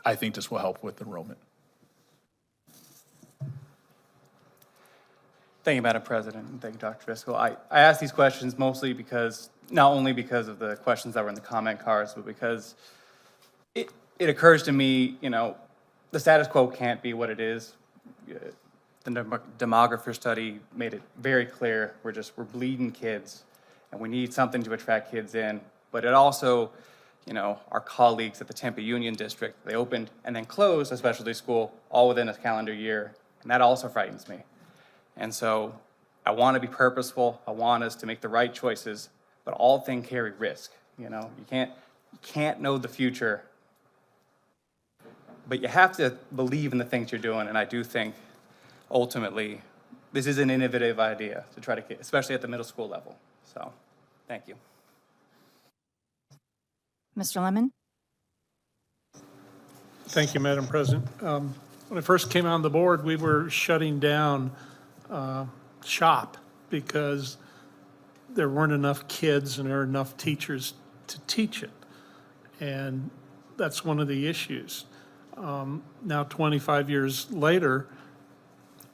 I think this will help with enrollment. Thank you, Madam President, and thank you, Dr. Driscoll. I asked these questions mostly because, not only because of the questions that were in the comment cards, but because it occurs to me, the status quo can't be what it is. The demographer study made it very clear, we're bleeding kids, and we need something to attract kids in. But it also, our colleagues at the Tempe Union District, they opened and then closed a specialty school all within a calendar year, and that also frightens me. And so I want to be purposeful. I want us to make the right choices, but all things carry risk. You can't know the future, but you have to believe in the things you're doing. And I do think ultimately this is an innovative idea to try to get, especially at the middle school level. So thank you. Mr. Lemon? Thank you, Madam President. When I first came on the board, we were shutting down shop because there weren't enough kids and there were enough teachers to teach it. And that's one of the issues. Now, 25 years later,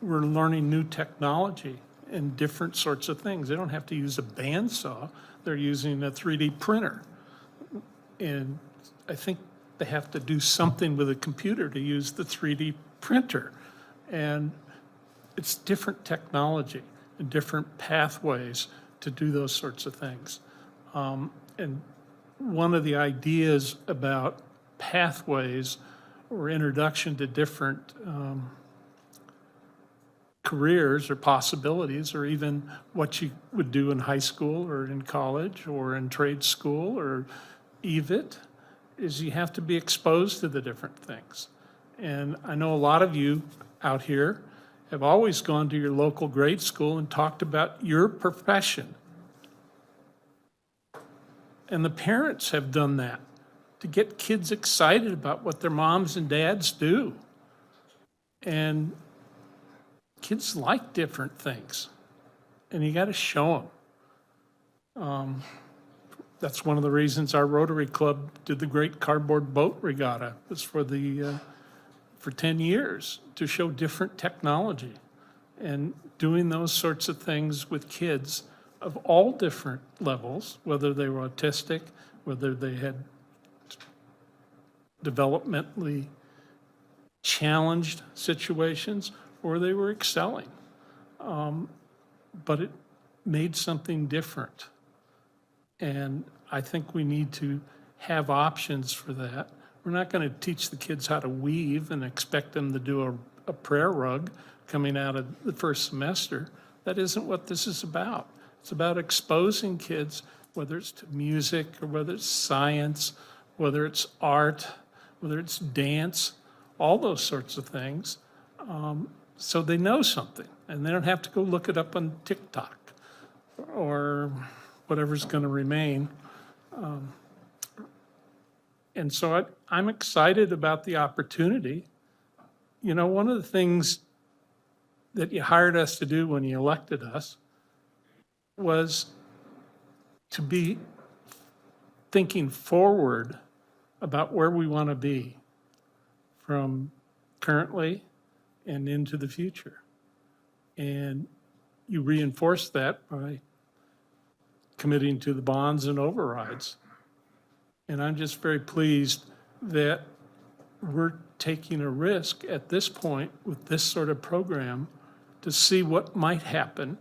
we're learning new technology and different sorts of things. They don't have to use a bandsaw. They're using a 3D printer. And I think they have to do something with a computer to use the 3D printer. And it's different technology and different pathways to do those sorts of things. And one of the ideas about pathways or introduction to different careers or possibilities, or even what you would do in high school or in college or in trade school or EVIT, is you have to be exposed to the different things. And I know a lot of you out here have always gone to your local grade school and talked about your profession. And the parents have done that to get kids excited about what their moms and dads do. And kids like different things, and you got to show them. That's one of the reasons our Rotary Club did the Great Cardboard Boat Regatta. It was for 10 years to show different technology and doing those sorts of things with kids of all different levels, whether they were autistic, whether they had developmentally challenged situations, or they were excelling. But it made something different. And I think we need to have options for that. We're not going to teach the kids how to weave and expect them to do a prayer rug coming out of the first semester. That isn't what this is about. It's about exposing kids, whether it's to music or whether it's science whether it's art, whether it's dance, all those sorts of things, so they know something, and they don't have to go look it up on TikTok or whatever's going to remain. And so I'm excited about the opportunity. You know, one of the things that you hired us to do when you elected us was to be thinking forward about where we want to be from currently and into the future. And you reinforce that by committing to the bonds and overrides. And I'm just very pleased that we're taking a risk at this point with this sort of program to see what might happen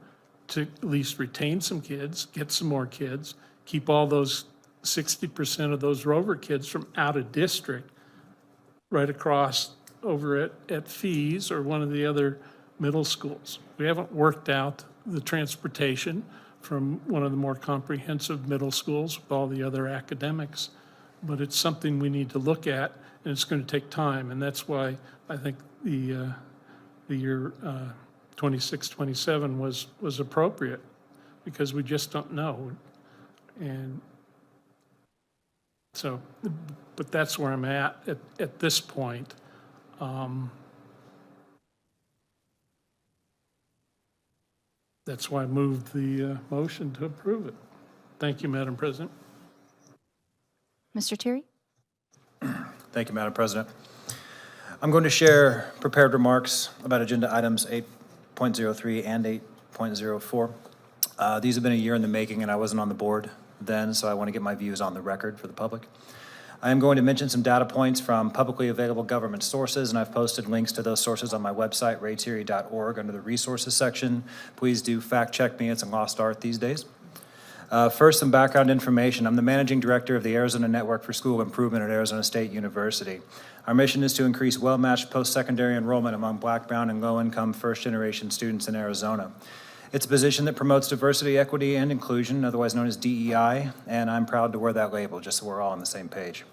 to at least retain some kids, get some more kids, keep all those 60% of those Rover kids from out of district right across over at Fees or one of the other middle schools. We haven't worked out the transportation from one of the more comprehensive middle schools with all the other academics, but it's something we need to look at, and it's going to take time, and that's why I think the year 26, 27 was appropriate, because we just don't know. And so, but that's where I'm at this point. That's why I moved the motion to approve it. Thank you, Madam President. Mr. Terry? Thank you, Madam President. I'm going to share prepared remarks about agenda items 8.03 and 8.04. These have been a year in the making, and I wasn't on the board then, so I want to get my views on the record for the public. I am going to mention some data points from publicly available government sources, and I've posted links to those sources on my website, raytieri.org, under the resources section. Please do fact check me. It's a lost art these days. First, some background information. I'm the managing director of the Arizona Network for School Improvement at Arizona State University. Our mission is to increase well-matched post-secondary enrollment among Black, Brown, and low-income first-generation students in Arizona. It's a position that promotes diversity, equity, and inclusion, otherwise known as DEI, and I'm proud to wear that label, just so we're all on the same page.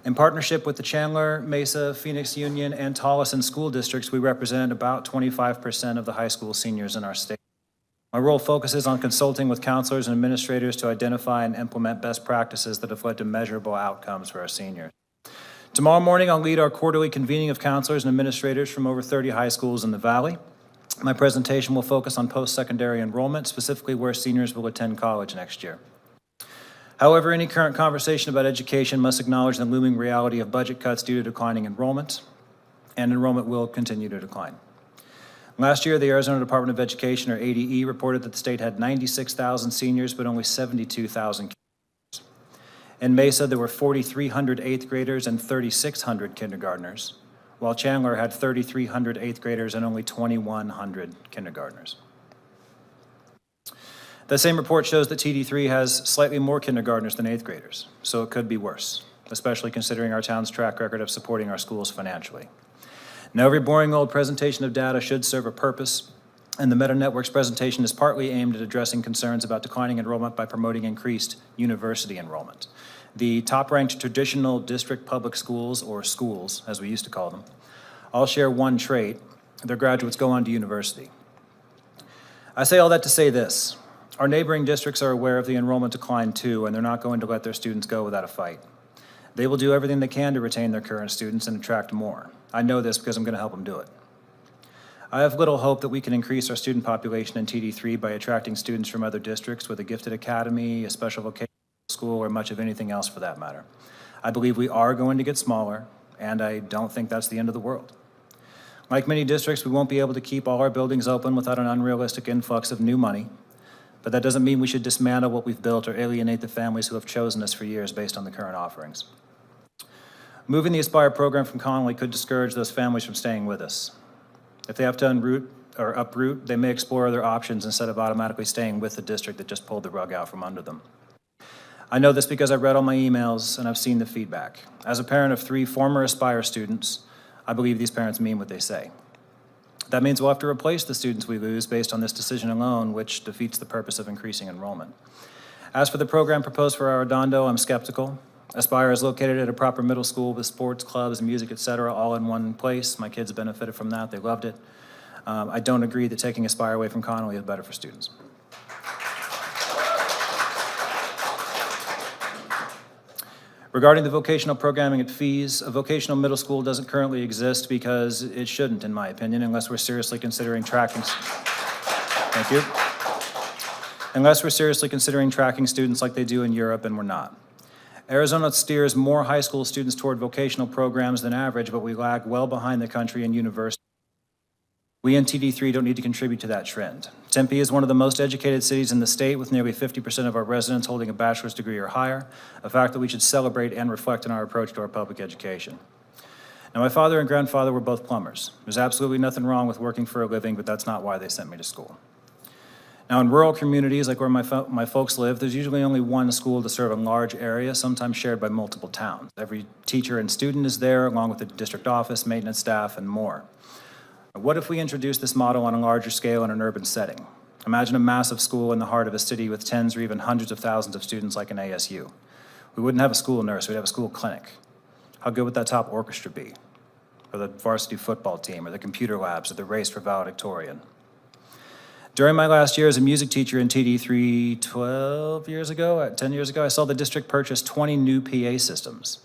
In partnership with the Chandler, Mesa, Phoenix Union, and Tolleson school districts, we represent about 25% of the high school seniors in our state. My role focuses on consulting with counselors and administrators to identify and implement best practices that have led to measurable outcomes for our seniors. Tomorrow morning, I'll lead our quarterly convening of counselors and administrators from over 30 high schools in the Valley. My presentation will focus on post-secondary enrollment, specifically where seniors will attend college next year. However, any current conversation about education must acknowledge the looming reality of budget cuts due to declining enrollment, and enrollment will continue to decline. Last year, the Arizona Department of Education, or ADE, reported that the state had 96,000 seniors, but only 72,000 kindergartners. In Mesa, there were 4,300 eighth graders and 3,600 kindergartners, while Chandler had 3,300 eighth graders and only 2,100 kindergartners. That same report shows that TD3 has slightly more kindergartners than eighth graders, so it could be worse, especially considering our town's track record of supporting our schools financially. Now, every boring old presentation of data should serve a purpose, and the Meta Network's presentation is partly aimed at addressing concerns about declining enrollment by promoting increased university enrollment. The top-ranked traditional district public schools, or schools, as we used to call them, all share one trait: their graduates go on to university. I say all that to say this: our neighboring districts are aware of the enrollment decline too, and they're not going to let their students go without a fight. They will do everything they can to retain their current students and attract more. I know this because I'm going to help them do it. I have little hope that we can increase our student population in TD3 by attracting students from other districts with a gifted academy, a special vocational school, or much of anything else for that matter. I believe we are going to get smaller, and I don't think that's the end of the world. Like many districts, we won't be able to keep all our buildings open without an unrealistic influx of new money, but that doesn't mean we should dismantle what we've built or alienate the families who have chosen us for years based on the current offerings. Moving the Aspire program from Connally could discourage those families from staying with us. If they have to uproot, they may explore other options instead of automatically staying with the district that just pulled the rug out from under them. I know this because I've read all my emails and I've seen the feedback. As a parent of 3 former Aspire students, I believe these parents mean what they say. That means we'll have to replace the students we lose based on this decision alone, which defeats the purpose of increasing enrollment. As for the program proposed for Arredondo, I'm skeptical. Aspire is located at a proper middle school with sports, clubs, music, et cetera, all in one place. My kids benefited from that. They loved it. I don't agree that taking Aspire away from Connolly is better for students. Regarding the vocational programming at fees, a vocational middle school doesn't currently exist because it shouldn't, in my opinion, unless we're seriously considering tracking. Thank you. Unless we're seriously considering tracking students like they do in Europe, and we're not. Arizona steers more high school students toward vocational programs than average, but we lag well behind the country in universities. We in TD3 don't need to contribute to that trend. Tempe is one of the most educated cities in the state, with nearly 50% of our residents holding a bachelor's degree or higher, a fact that we should celebrate and reflect in our approach to our public education. Now, my father and grandfather were both plumbers. There's absolutely nothing wrong with working for a living, but that's not why they sent me to school. Now, in rural communities, like where my folks live, there's usually only one school to serve a large area, sometimes shared by multiple towns. Every teacher and student is there, along with the district office, maintenance staff, and more. What if we introduce this model on a larger scale in an urban setting? Imagine a massive school in the heart of a city with tens or even hundreds of thousands of students like an ASU. We wouldn't have a school nurse, we'd have a school clinic. How good would that top orchestra be? Or the varsity football team, or the computer labs, or the race for valedictorian? During my last year as a music teacher in TD3 10 years ago, I saw the district purchase 20 new PA systems.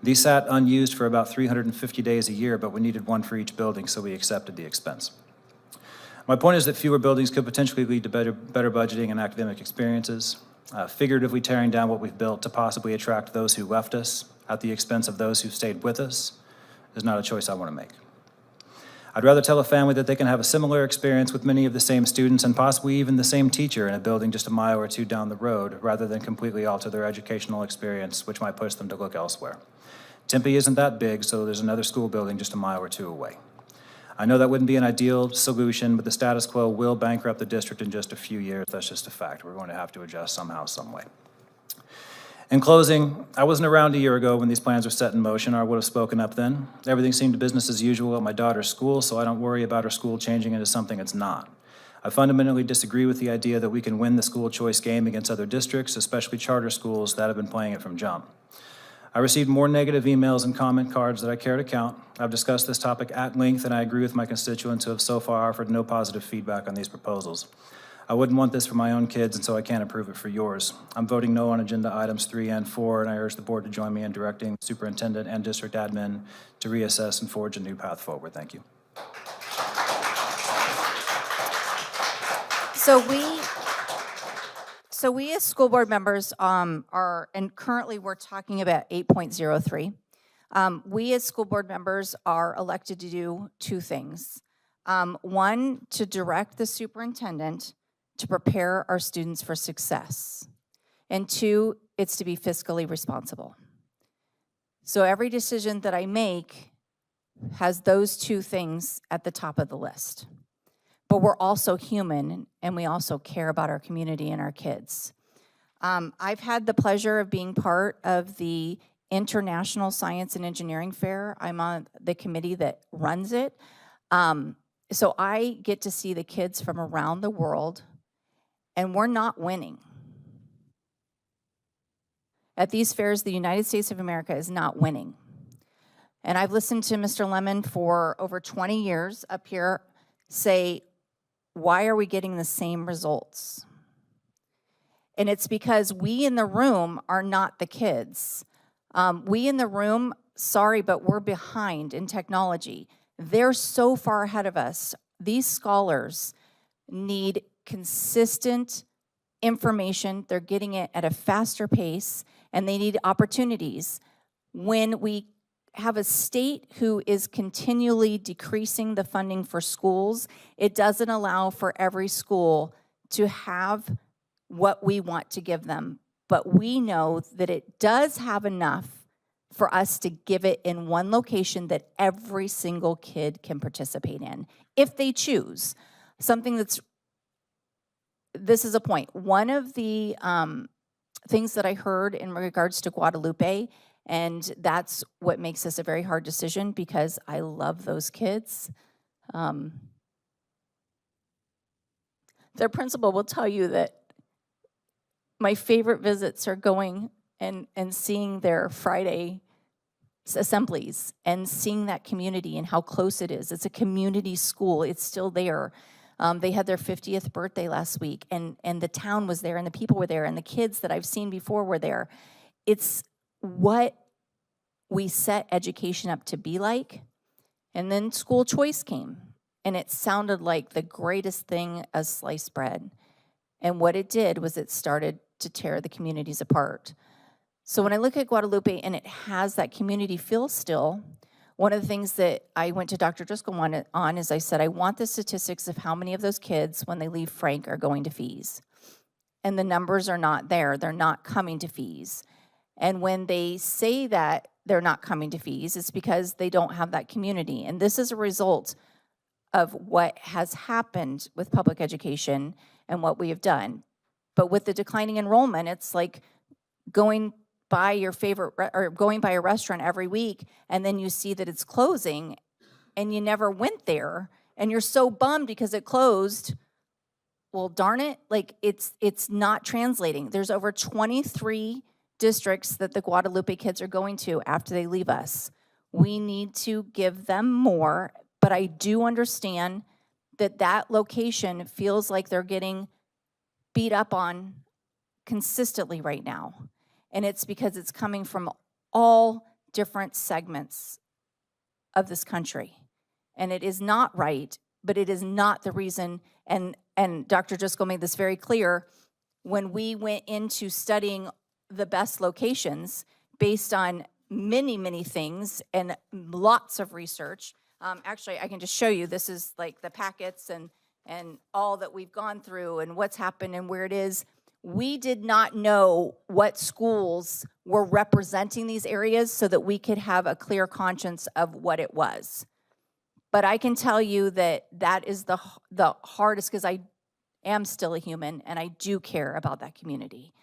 These sat unused for about 350 days a year, but we needed one for each building, so we accepted the expense. My point is that fewer buildings could potentially lead to better budgeting and academic experiences, figuratively tearing down what we've built to possibly attract those who left us at the expense of those who stayed with us is not a choice I want to make. I'd rather tell a family that they can have a similar experience with many of the same students and possibly even the same teacher in a building just a mile or two down the road, rather than completely alter their educational experience, which might push them to look elsewhere. Tempe isn't that big, so there's another school building just a mile or two away. I know that wouldn't be an ideal solution, but the status quo will bankrupt the district in just a few years. That's just a fact. We're going to have to adjust somehow, some way. In closing, I wasn't around a year ago when these plans were set in motion, or I would have spoken up then. Everything seemed business as usual at my daughter's school, so I don't worry about her school changing into something it's not. I fundamentally disagree with the idea that we can win the school choice game against other districts, especially charter schools that have been playing it from jump. I received more negative emails and comment cards than I care to count. I've discussed this topic at length, and I agree with my constituents who have so far offered no positive feedback on these proposals. I wouldn't want this for my own kids, and so I can't approve it for yours. I'm voting no on agenda items 3 and 4, and I urge the board to join me in directing the superintendent and district admin to reassess and forge a new path forward. Thank you. So we as school board members are, and currently we're talking about 8.03. We as school board members are elected to do two things. One, to direct the superintendent to prepare our students for success. And two, it's to be fiscally responsible. So every decision that I make has those two things at the top of the list. But we're also human, and we also care about our community and our kids. I've had the pleasure of being part of the International Science and Engineering Fair. I'm on the committee that runs it. So I get to see the kids from around the world, and we're not winning. At these fairs, the United States of America is not winning. And I've listened to Mr. Lemon for over 20 years up here say, why are we getting the same results? And it's because we in the room are not the kids. We in the room, sorry, but we're behind in technology. They're so far ahead of us. These scholars need consistent information. They're getting it at a faster pace, and they need opportunities. When we have a state who is continually decreasing the funding for schools, it doesn't allow for every school to have what we want to give them. But we know that it does have enough for us to give it in one location that every single kid can participate in, if they choose. This is a point. One of the things that I heard in regards to Guadalupe, and that's what makes this a very hard decision, because I love those kids. Their principal will tell you that my favorite visits are going and seeing their Friday assemblies and seeing that community and how close it is. It's a community school. It's still there. They had their 50th birthday last week, and the town was there, and the people were there, and the kids that I've seen before were there. It's what we set education up to be like. And then school choice came, and it sounded like the greatest thing as sliced bread. And what it did was it started to tear the communities apart. So when I look at Guadalupe and it has that community feel still, one of the things that I went to Dr. Driscoll on is I said, I want the statistics of how many of those kids, when they leave Frank, are going to fees. And the numbers are not there. They're not coming to fees. And when they say that they're not coming to fees, it's because they don't have that community. And this is a result of what has happened with public education and what we have done. But with the declining enrollment, it's like going by your favorite, or going by a restaurant every week, and then you see that it's closing, and you never went there, and you're so bummed because it closed. Well, darn it, like it's not translating. There's over 23 districts that the Guadalupe kids are going to after they leave us. We need to give them more, but I do understand that that location feels like they're getting beat up on consistently right now. And it's because it's coming from all different segments of this country. And it is not right, but it is not the reason. And Dr. Driscoll made this very clear when we went into studying the best locations based on many, many things and lots of research. Actually, I can just show you, this is like the packets and all that we've gone through and what's happened and where it is. We did not know what schools were representing these areas so that we could have a clear conscience of what it was. But I can tell you that that is the hardest, because I am still a human and I do care about that community.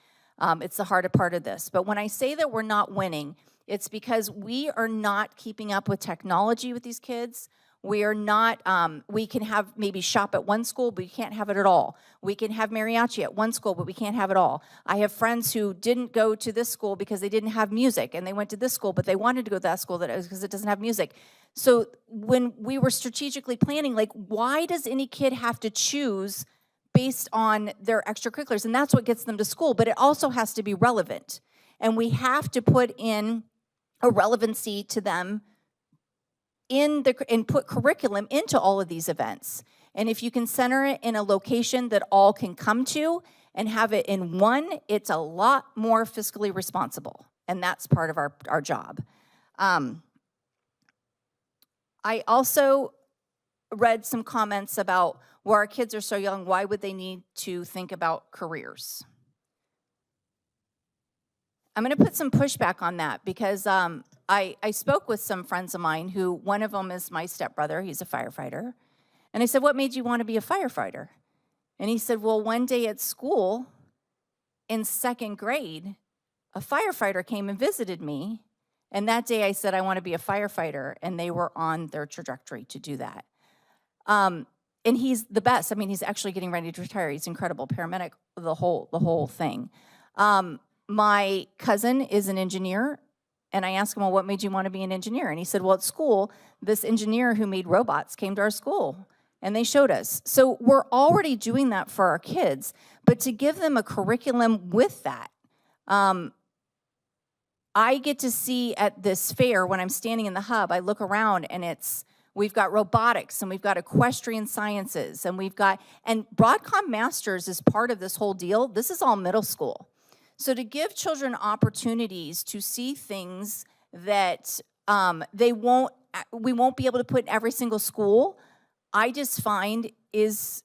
It's the harder part of this. But when I say that we're not winning, it's because we are not keeping up with technology with these kids. We are not, we can have maybe shop at one school, but we can't have it at all. We can have mariachi at one school, but we can't have it all. I have friends who didn't go to this school because they didn't have music, and they went to this school, but they wanted to go to that school because it doesn't have music. So when we were strategically planning, like, why does any kid have to choose based on their extracurriculars? And that's what gets them to school, but it also has to be relevant. And we have to put in a relevancy to them and put curriculum into all of these events. And if you can center it in a location that all can come to and have it in one, it's a lot more fiscally responsible. And that's part of our job. I also read some comments about, well, our kids are so young, why would they need to think about careers? I'm going to put some pushback on that because I spoke with some friends of mine who, one of them is my stepbrother, he's a firefighter. And I said, what made you want to be a firefighter? And he said, well, one day at school in second grade, a firefighter came and visited me. And that day I said, I want to be a firefighter. And they were on their trajectory to do that. And he's the best. I mean, he's actually getting ready to retire. He's incredible, paramedic, the whole thing. My cousin is an engineer, and I asked him, well, what made you want to be an engineer? And he said, well, at school, this engineer who made robots came to our school, and they showed us. So we're already doing that for our kids, but to give them a curriculum with that, I get to see at this fair, when I'm standing in the hub, I look around, and we've got robotics, and we've got equestrian sciences, and and Broadcom Masters is part of this whole deal. This is all middle school. So to give children opportunities to see things that we won't be able to put in every single school, I just find is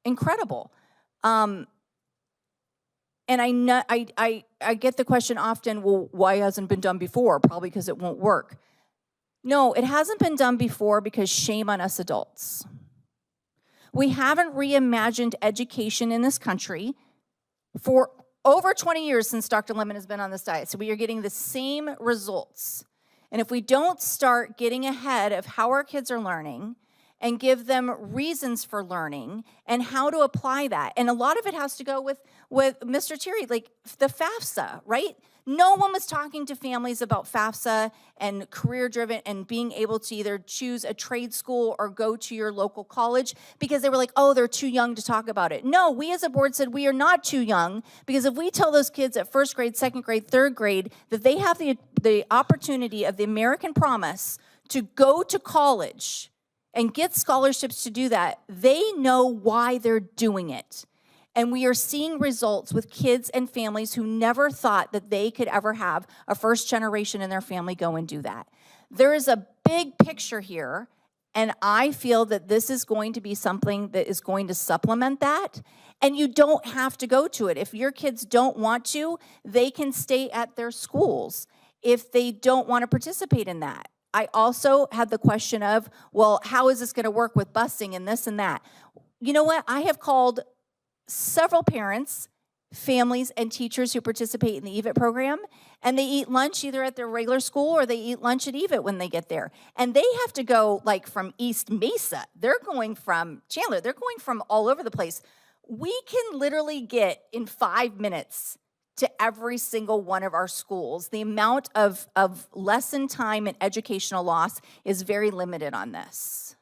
incredible. And I get the question often, well, why hasn't it been done before? Probably because it won't work. No, it hasn't been done before because shame on us adults. We haven't reimagined education in this country for over 20 years since Dr. Lemon has been on this diet. So we are getting the same results. And if we don't start getting ahead of how our kids are learning and give them reasons for learning and how to apply that, and a lot of it has to go with Mr. Thierry, like the FAFSA, right? No one was talking to families about FAFSA and career-driven and being able to either choose a trade school or go to your local college because they were like, oh, they're too young to talk about it. No, we as a board said we are not too young, because if we tell those kids at first grade, second grade, third grade that they have the opportunity of the American promise to go to college and get scholarships to do that, they know why they're doing it. And we are seeing results with kids and families who never thought that they could ever have a first generation in their family go and do that. There is a big picture here, and I feel that this is going to be something that is going to supplement that. And you don't have to go to it. If your kids don't want to, they can stay at their schools if they don't want to participate in that. I also had the question of, well, how is this going to work with busing and this and that? You know what? I have called several parents, families, and teachers who participate in the EVIT program, and they eat lunch either at their regular school or they eat lunch at EVIT when they get there. And they have to go like from East Mesa. They're going from Chandler. They're going from all over the place. We can literally get in 5 minutes to every single one of our schools. The amount of lesson time and educational loss is very limited on this.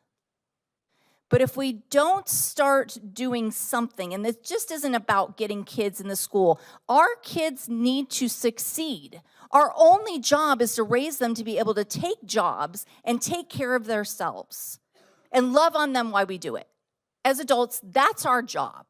But if we don't start doing something, and this just isn't about getting kids in the school, our kids need to succeed. Our only job is to raise them to be able to take jobs and take care of themselves and love on them while we do it. As adults, that's our job.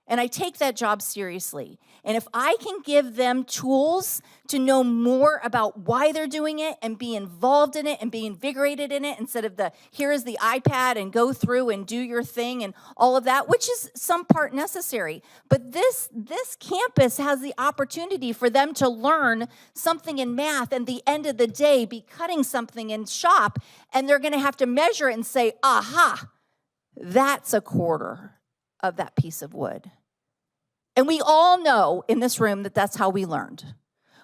And I take that job seriously. And if I can give them tools to know more about why they're doing it and be involved in it and be invigorated in it instead of here is the iPad and go through and do your thing and all of that, which is some part necessary. But this campus has the opportunity for them to learn something in math and at the end of the day be cutting something in shop, and they're going to have to measure it and say, aha, that's a quarter of that piece of wood. And we all know in this room that that's how we learned.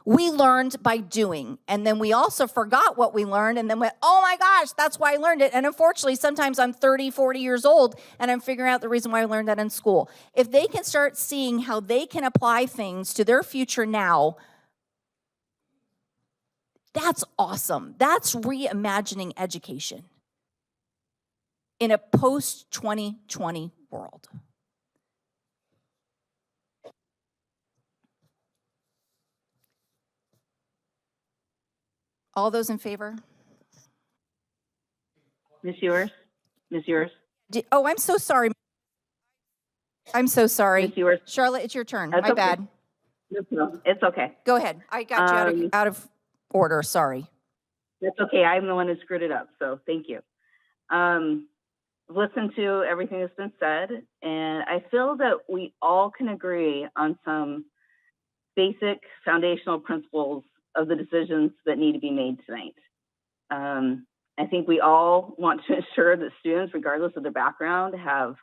We learned by doing, and then we also forgot what we learned and then went, oh my gosh, that's why I learned it. And unfortunately, sometimes I'm 30, 40 years old and I'm figuring out the reason why I learned that in school. If they can start seeing how they can apply things to their future now, that's awesome. That's reimagining education in a post-2020 world. All those in favor? Ms. Ewers? Ms. Ewers? Oh, I'm so sorry. I'm so sorry. Ms. Ewers? Charlotte, it's your turn. That's My okay. bad. No, it's okay. Go ahead. I got you out of order. Sorry. That's okay. I'm the one who screwed it up, so thank you. Listened to everything that's been said, and I feel that we all can agree on some basic foundational principles of the decisions that need to be made tonight. I think we all want to ensure that students, regardless of their background, have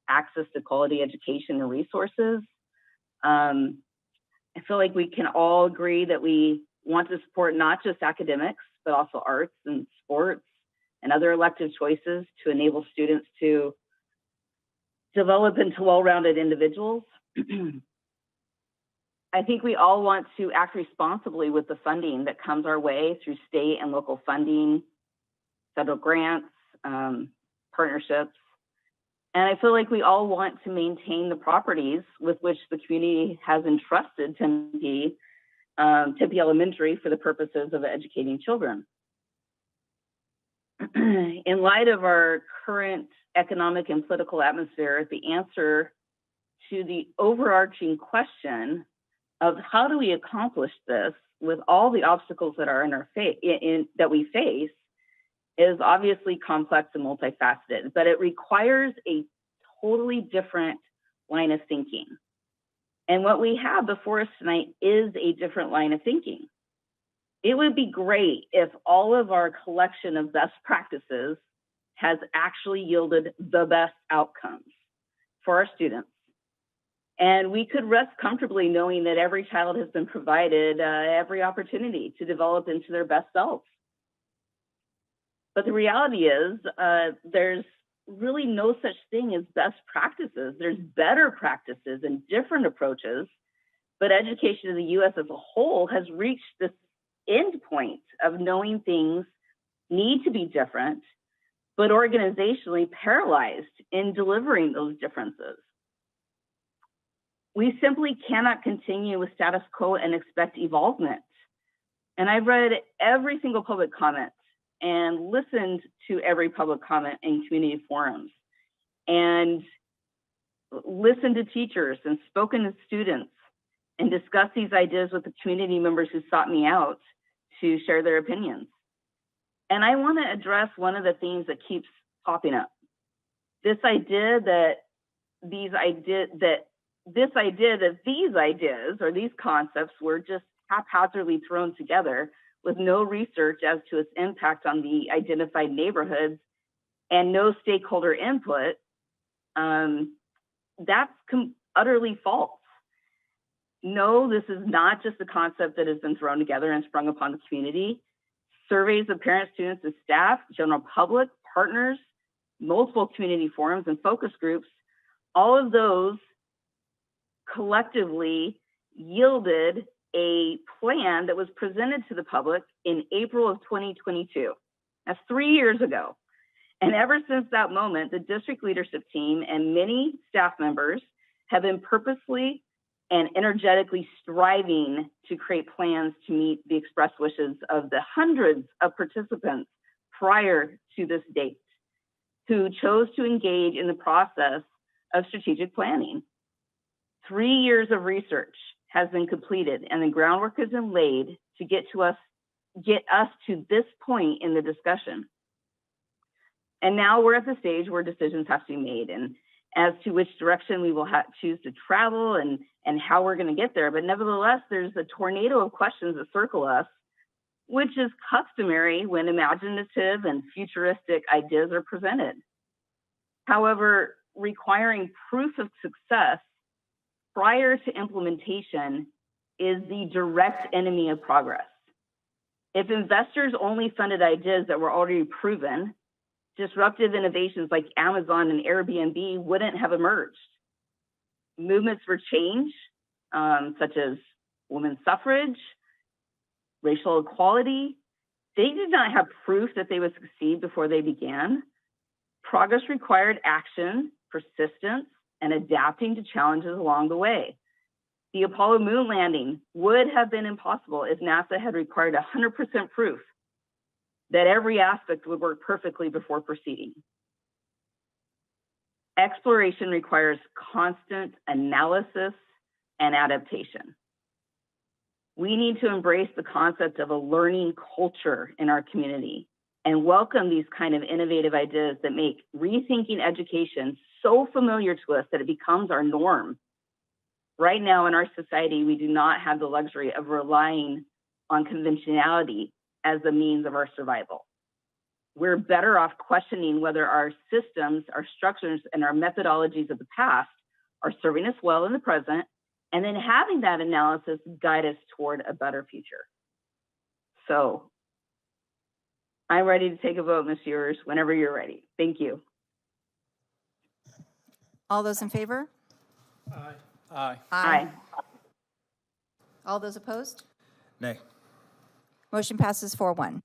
access to quality education and resources. I feel like we can all agree that we want to support not just academics, but also arts and sports and other elective choices to enable students to develop into well-rounded individuals. I think we all want to act responsibly with the funding that comes our way through state and local funding, federal grants, partnerships. And I feel like we all want to maintain the properties with which the community has entrusted Tempe Elementary for the purposes of educating children. In light of our current economic and political atmosphere, the answer to the overarching question of how do we accomplish this with all the obstacles that are in our that we face is obviously complex and multifaceted, but it requires a totally different line of thinking. And what we have before us tonight is a different line of thinking. It would be great if all of our collection of best practices has actually yielded the best outcomes for our students. And we could rest comfortably knowing that every child has been provided every opportunity to develop into their best selves. But the reality is there's really no such thing as best practices. There's better practices and different approaches, but education in the U.S. as a whole has reached this end point of knowing things need to be different, but organizationally paralyzed in delivering those differences. We simply cannot continue with status quo and expect evolvement. And I've read every single public comment and listened to every public comment in community forums and listened to teachers and spoken to students and discussed these ideas with the community members who sought me out to share their opinions. And I want to address one of the themes that keeps popping up. This idea that these ideas or these concepts were just haphazardly thrown together with no research as to its impact on the identified neighborhoods and no stakeholder input, that's utterly false. No, this is not just a concept that has been thrown together and sprung upon the community. Surveys of parents, students, and staff, general public, partners, multiple community forums and focus groups, all of those collectively yielded a plan that was presented to the public in April of 2022. That's 3 years ago. And ever since that moment, the district leadership team and many staff members have been purposely and energetically striving to create plans to meet the express wishes of the hundreds of participants prior to this date who chose to engage in the process of strategic planning. 3 years of research has been completed and the groundwork has been laid to get us to this point in the discussion. And now we're at the stage where decisions have to be made and as to which direction we will choose to travel and how we're going to get there. But nevertheless, there's a tornado of questions that circle us, which is customary when imaginative and futuristic ideas are presented. However, requiring proof of success prior to implementation is the direct enemy of progress. If investors only funded ideas that were already proven, disruptive innovations like Amazon and Airbnb wouldn't have emerged. Movements for change, such as women's suffrage, racial equality, they did not have proof that they would succeed before they began. Progress required action, persistence, and adapting to challenges along the way. The Apollo moon landing would have been impossible if NASA had required 100% proof that every aspect would work perfectly before proceeding. Exploration requires constant analysis and adaptation. We need to embrace the concept of a learning culture in our community and welcome these kind of innovative ideas that make rethinking education so familiar to us that it becomes our norm. Right now in our society, we do not have the luxury of relying on conventionality as the means of our survival. We're better off questioning whether our systems, our structures, and our methodologies of the past are serving us well in the present, and then having that analysis guide us toward a better future. So I'm ready to take a vote, Ms. Ewers, whenever you're ready. Thank you. All those in favor? Aye. Aye. All those opposed? Nay. Motion passes 4-1.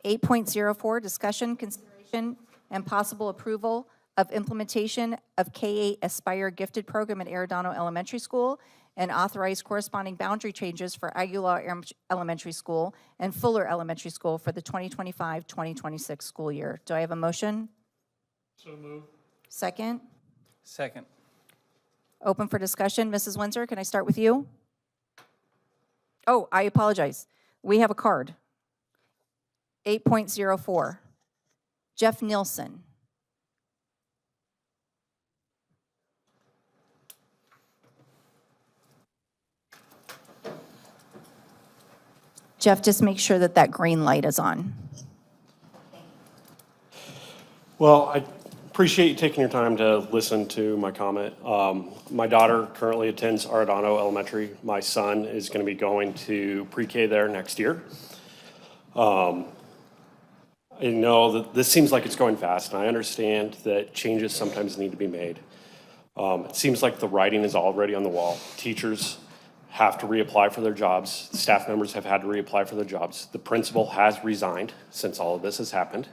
Eight point zero four, discussion, consideration, and possible approval of implementation of K-8 Aspire Gifted Program at Arredondo Elementary School and authorize corresponding boundary changes for Aguilar Elementary School and Fuller Elementary School for the 2025-2026 school year. Do I have a motion? So moved. Second? Second. Open for discussion. Mrs. Windsor, can I start with you? Oh, I apologize. We have a card. 8.04. Jeff Nielsen. Jeff, just make sure that that green light is on. Well, I appreciate you taking your time to listen to my comment. My daughter currently attends Arredondo Elementary. My son is going to be going to pre-K there next year. I know that this seems like it's going fast, and I understand that changes sometimes need to be made. It seems like the writing is already on the wall. Teachers have to reapply for their jobs. Staff members have had to reapply for their jobs. The principal has resigned since all of this has happened.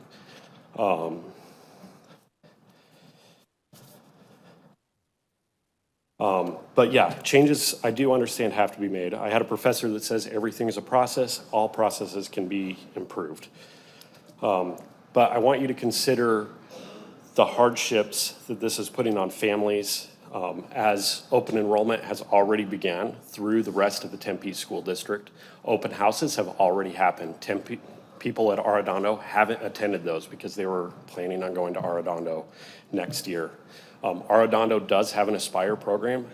But yeah, changes I do understand have to be made. I had a professor that says everything is a process. All processes can be improved. But I want you to consider the hardships that this is putting on families as open enrollment has already began through the rest of the Tempe School District. Open houses have already happened. People at Arredondo haven't attended those because they were planning on going to Arredondo next year. Arredondo does have an Aspire program.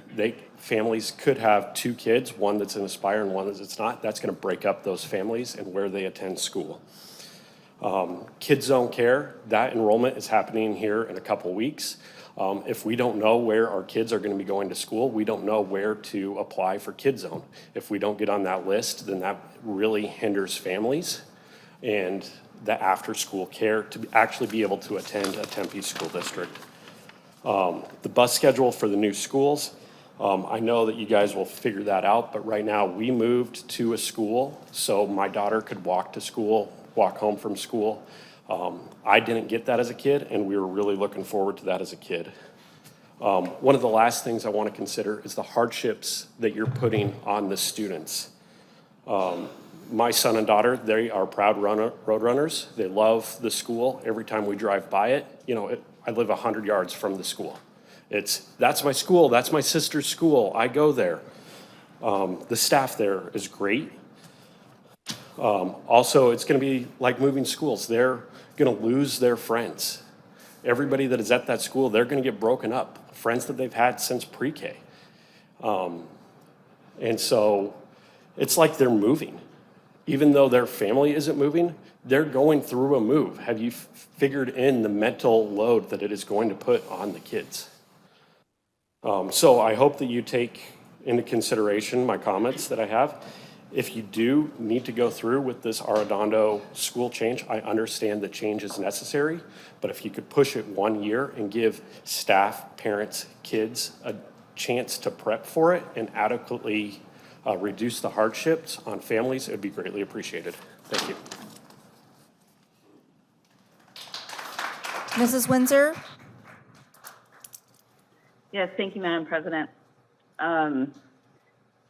Families could have 2 kids, one that's in Aspire and one that's not. That's going to break up those families and where they attend school. Kids Zone Care, that enrollment is happening here in a couple weeks. If we don't know where our kids are going to be going to school, we don't know where to apply for Kids Zone. If we don't get on that list, then that really hinders families and the after-school care to actually be able to attend a Tempe school district. The bus schedule for the new schools, I know that you guys will figure that out, but right now we moved to a school so my daughter could walk to school, walk home from school. I didn't get that as a kid, and we were really looking forward to that as a kid. One of the last things I want to consider is the hardships that you're putting on the students. My son and daughter, they are proud road runners. They love the school. Every time we drive by it, I live 100 yards from the school. That's my school, that's my sister's school, I go there. The staff there is great. Also, it's gonna be like moving schools. They're gonna lose their friends. Everybody that is at that school, they're gonna get broken up. Friends that they've had since pre-K. And so it's like they're moving. Even though their family isn't moving, they're going through a move. Have you figured in the mental load that it is going to put on the kids? So I hope that you take into consideration my comments that I have. If you do need to go through with this Arredondo school change, I understand that change is necessary, but if you could push it 1 year and give staff, parents, kids a chance to prep for it and adequately reduce the hardships on families, it would be greatly appreciated. Thank you. Mrs. Windsor? Yes, thank you, Madam President.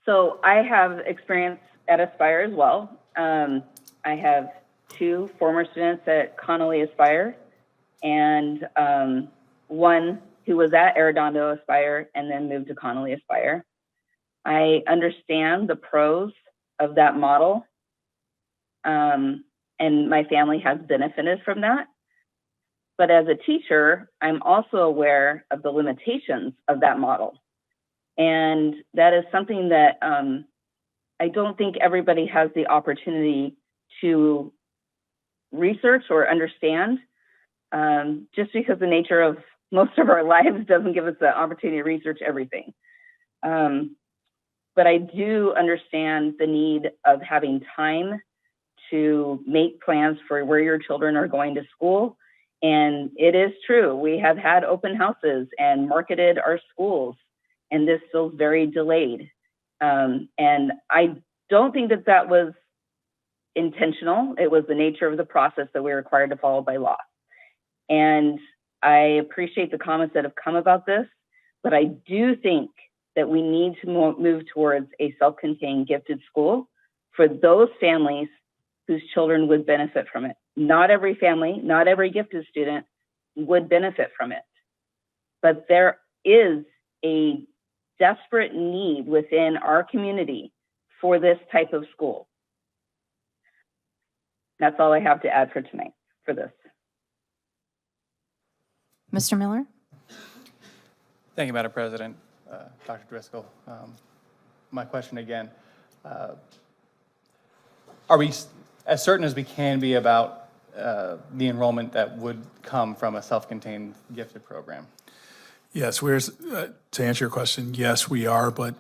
So I have experience at Aspire as well. I have 2 former students at Connolly Aspire and one who was at Arredondo Aspire and then moved to Connolly Aspire. I understand the pros of that model, and my family has benefited from that. But as a teacher, I'm also aware of the limitations of that model. And that is something that I don't think everybody has the opportunity to research or understand, just because the nature of most of our lives doesn't give us the opportunity to research everything. But I do understand the need of having time to make plans for where your children are going to school. And it is true, we have had open houses and marketed our schools, and this feels very delayed. And I don't think that that was intentional. It was the nature of the process that we're required to follow by law. And I appreciate the comments that have come about this, but I do think that we need to move towards a self-contained gifted school for those families whose children would benefit from it. Not every family, not every gifted student would benefit from it. But there is a desperate need within our community for this type of school. That's all I have to add for tonight for this. Mr. Miller? Thank you, Madam President. Dr. Driscoll, my question again. Are we as certain as we can be about the enrollment that would come from a self-contained gifted program? Yes, to answer your question, yes, we are, but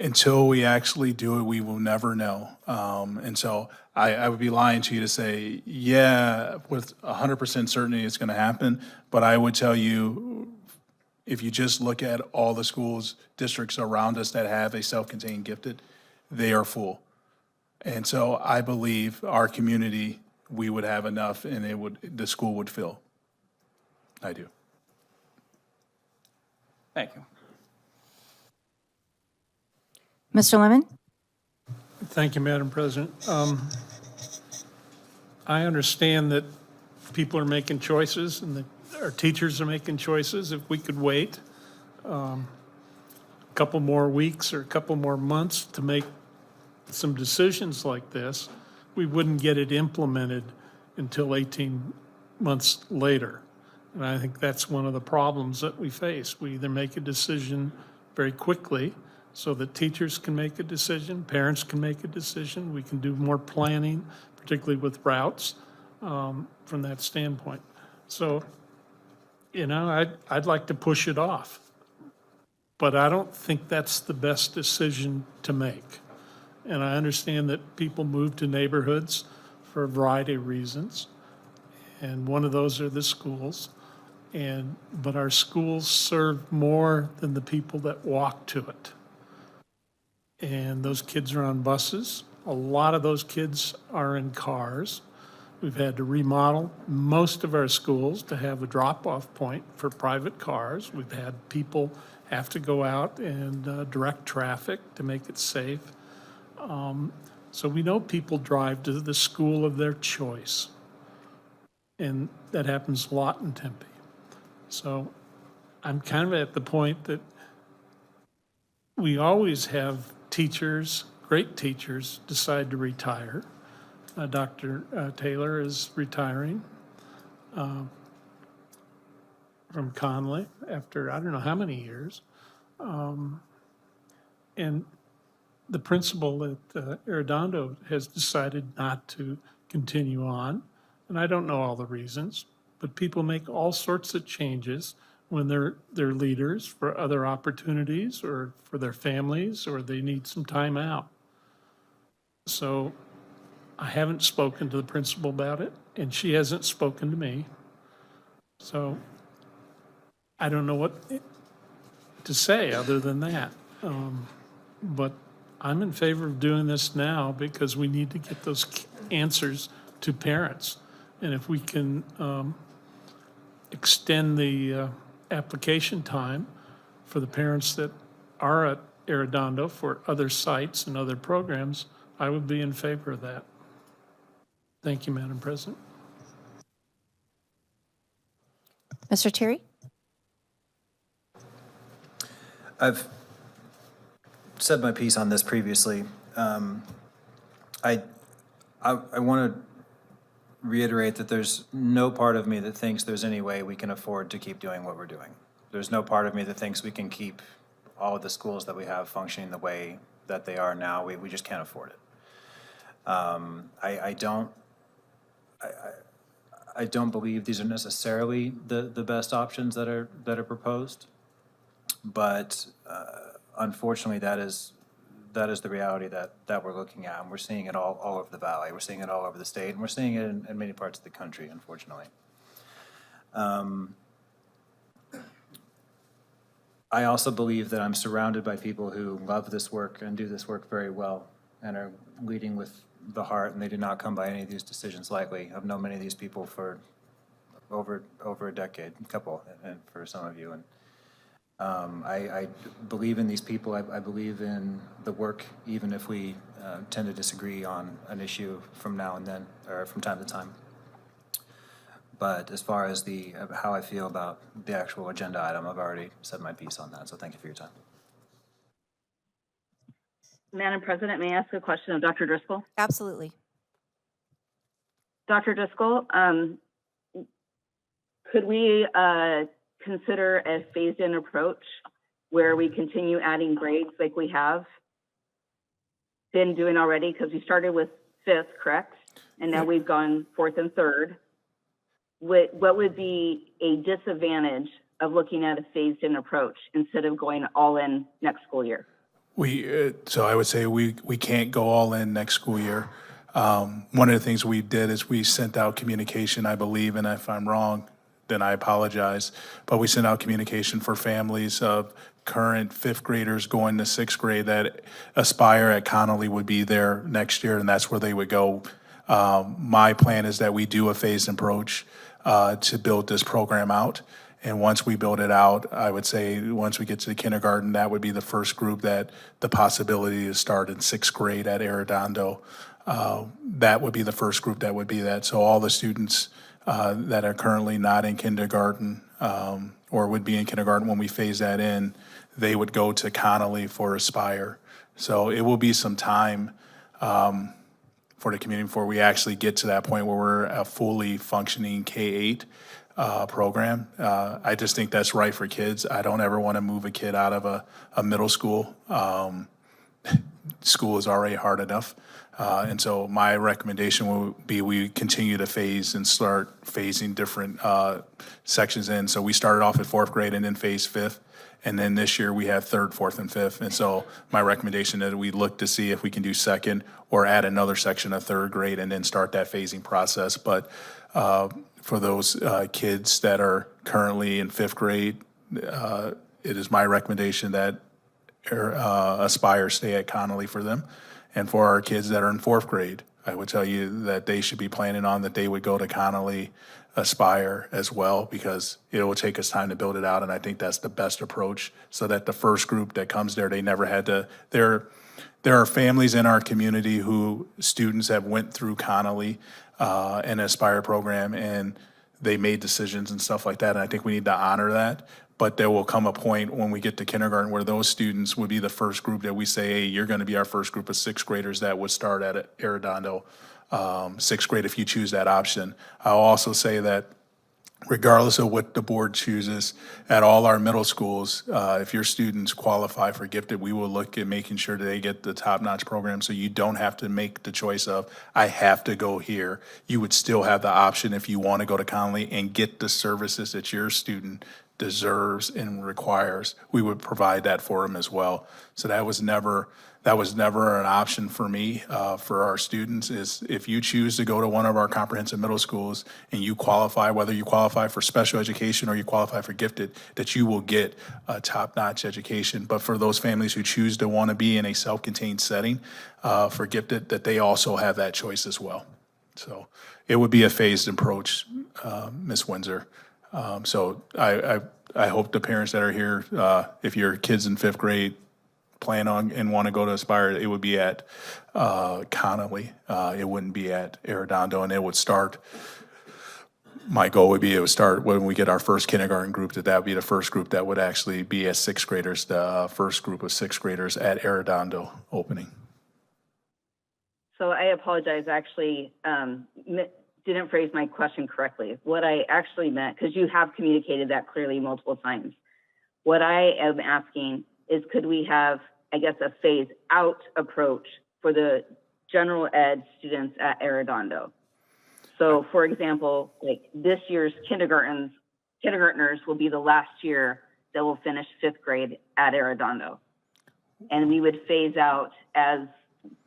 until we actually do it, we will never know. And so I would be lying to you to say, yeah, with 100% certainty it's going to happen. But I would tell you, if you just look at all the schools, districts around us that have a self-contained gifted, they are full. And so I believe our community, we would have enough and the school would fill. I do. Thank you. Mr. Lemon? Thank you, Madam President. I understand that people are making choices and that our teachers are making choices. If we could wait a couple more weeks or a couple more months to make some decisions like this, we wouldn't get it implemented until 18 months later. And I think that's one of the problems that we face. We either make a decision very quickly so that teachers can make a decision, parents can make a decision, we can do more planning, particularly with routes from that standpoint. So, you know, I'd like to push it off, but I don't think that's the best decision to make. And I understand that people move to neighborhoods for a variety of reasons, and one of those are the schools. But our schools serve more than the people that walk to it. And those kids are on buses. A lot of those kids are in cars. We've had to remodel most of our schools to have a drop-off point for private cars. We've had people have to go out and direct traffic to make it safe. So we know people drive to the school of their choice. And that happens a lot in Tempe. So I'm kind of at the point that we always have teachers, great teachers, decide to retire. Dr. Taylor is retiring from Conley after I don't know how many years. And the principal at Arredondo has decided not to continue on. And I don't know all the reasons, but people make all sorts of changes when they're leaders for other opportunities or for their families, or they need some time out. So I haven't spoken to the principal about it, and she hasn't spoken to me. So I don't know what to say other than that. But I'm in favor of doing this now because we need to get those answers to parents. And if we can extend the application time for the parents that are at Arredondo for other sites and other programs, I would be in favor of that. Thank you, Madam President. Mr. Terry? I've said my piece on this previously. I want to reiterate that there's no part of me that thinks there's any way we can afford to keep doing what we're doing. There's no part of me that thinks we can keep all of the schools that we have functioning the way that they are now. We just can't afford it. I don't believe these are necessarily the best options that are proposed, but unfortunately that is the reality that we're looking at, and we're seeing it all over the valley. We're seeing it all over the state, and we're seeing it in many parts of the country, unfortunately. I also believe that I'm surrounded by people who love this work and do this work very well and are leading with the heart, and they do not come by any of these decisions lightly. I've known many of these people for over a decade, a couple, and for some of you. And I believe in these people. I believe in the work, even if we tend to disagree on an issue from now and then, or from time to time. But as far as how I feel about the actual agenda item, I've already said my piece on that, so thank you for your time. Madam President, may I ask a question of Dr. Driscoll? Absolutely. Dr. Driscoll, could we consider a phased-in approach where we continue adding grades like we have been doing already? Because we started with 5th, correct? And now we've gone 4th and 3rd. What would be a disadvantage of looking at a phased-in approach instead of going all in next school year? So I would say we can't go all in next school year. One of the things we did is we sent out communication, I believe, and if I'm wrong, then I apologize, but we sent out communication for families of current fifth graders going to sixth grade that Aspire at Connolly would be there next year, and that's where they would go. My plan is that we do a phased approach to build this program out. And once we build it out, I would say, once we get to the kindergarten, that would be the first group that the possibility to start in sixth grade at Arredondo. That would be the first group that would be that. So all the students that are currently not in kindergarten or would be in kindergarten when we phase that in, they would go to Connolly for Aspire. So it will be some time for the community before we actually get to that point where we're a fully functioning K-8 program. I just think that's right for kids. I don't ever want to move a kid out of a middle school. School is already hard enough. And so my recommendation would be we continue to phase and start phasing different sections in. So we started off at fourth grade and then phase fifth. And then this year we have third, fourth, and fifth. And so my recommendation is we look to see if we can do second or add another section of third grade and then start that phasing process. But for those kids that are currently in fifth grade, it is my recommendation that Aspire stay at Connolly for them. And for our kids that are in fourth grade, I would tell you that they should be planning on that they would go to Connolly, Aspire as well, because it will take us time to build it out. And I think that's the best approach, so that the first group that comes there, they never had to, there are families in our community who students have went through Connolly and Aspire program, and they made decisions and stuff like that. And I think we need to honor that. But there will come a point when we get to kindergarten where those students would be the first group that we say, hey, you're going to be our first group of sixth graders that would start at Arredondo, sixth grade if you choose that option. I'll also say that regardless of what the board chooses, at all our middle schools, if your students qualify for gifted, we will look at making sure that they get the top-notch program, so you don't have to make the choice of, I have to go here. You would still have the option, if you want to go to Connolly and get the services that your student deserves and requires, we would provide that for them as well. So that was never an option for me, for our students, is if you choose to go to one of our comprehensive middle schools and you qualify, whether you qualify for special education or you qualify for gifted, that you will get a top-notch education. But for those families who choose to want to be in a self-contained setting for gifted, that they also have that choice as well. So it would be a phased approach, Ms. Windsor. So I hope the parents that are here, if your kid's in fifth grade, plan on and want to go to Aspire, it would be at Connolly. It wouldn't be at Arredondo, and it would start, my goal would be it would start when we get our first kindergarten group, that would be the first group that would actually be as sixth graders, the first group of sixth graders at Arredondo opening. So I apologize, actually, didn't phrase my question correctly. What I actually meant, because you have communicated that clearly multiple times, what I am asking is, could we have, I guess, a phase out approach for the general ed students at Arredondo? So for example, like this year's kindergartners will be the last year that will finish fifth grade at Arredondo. And we would phase out as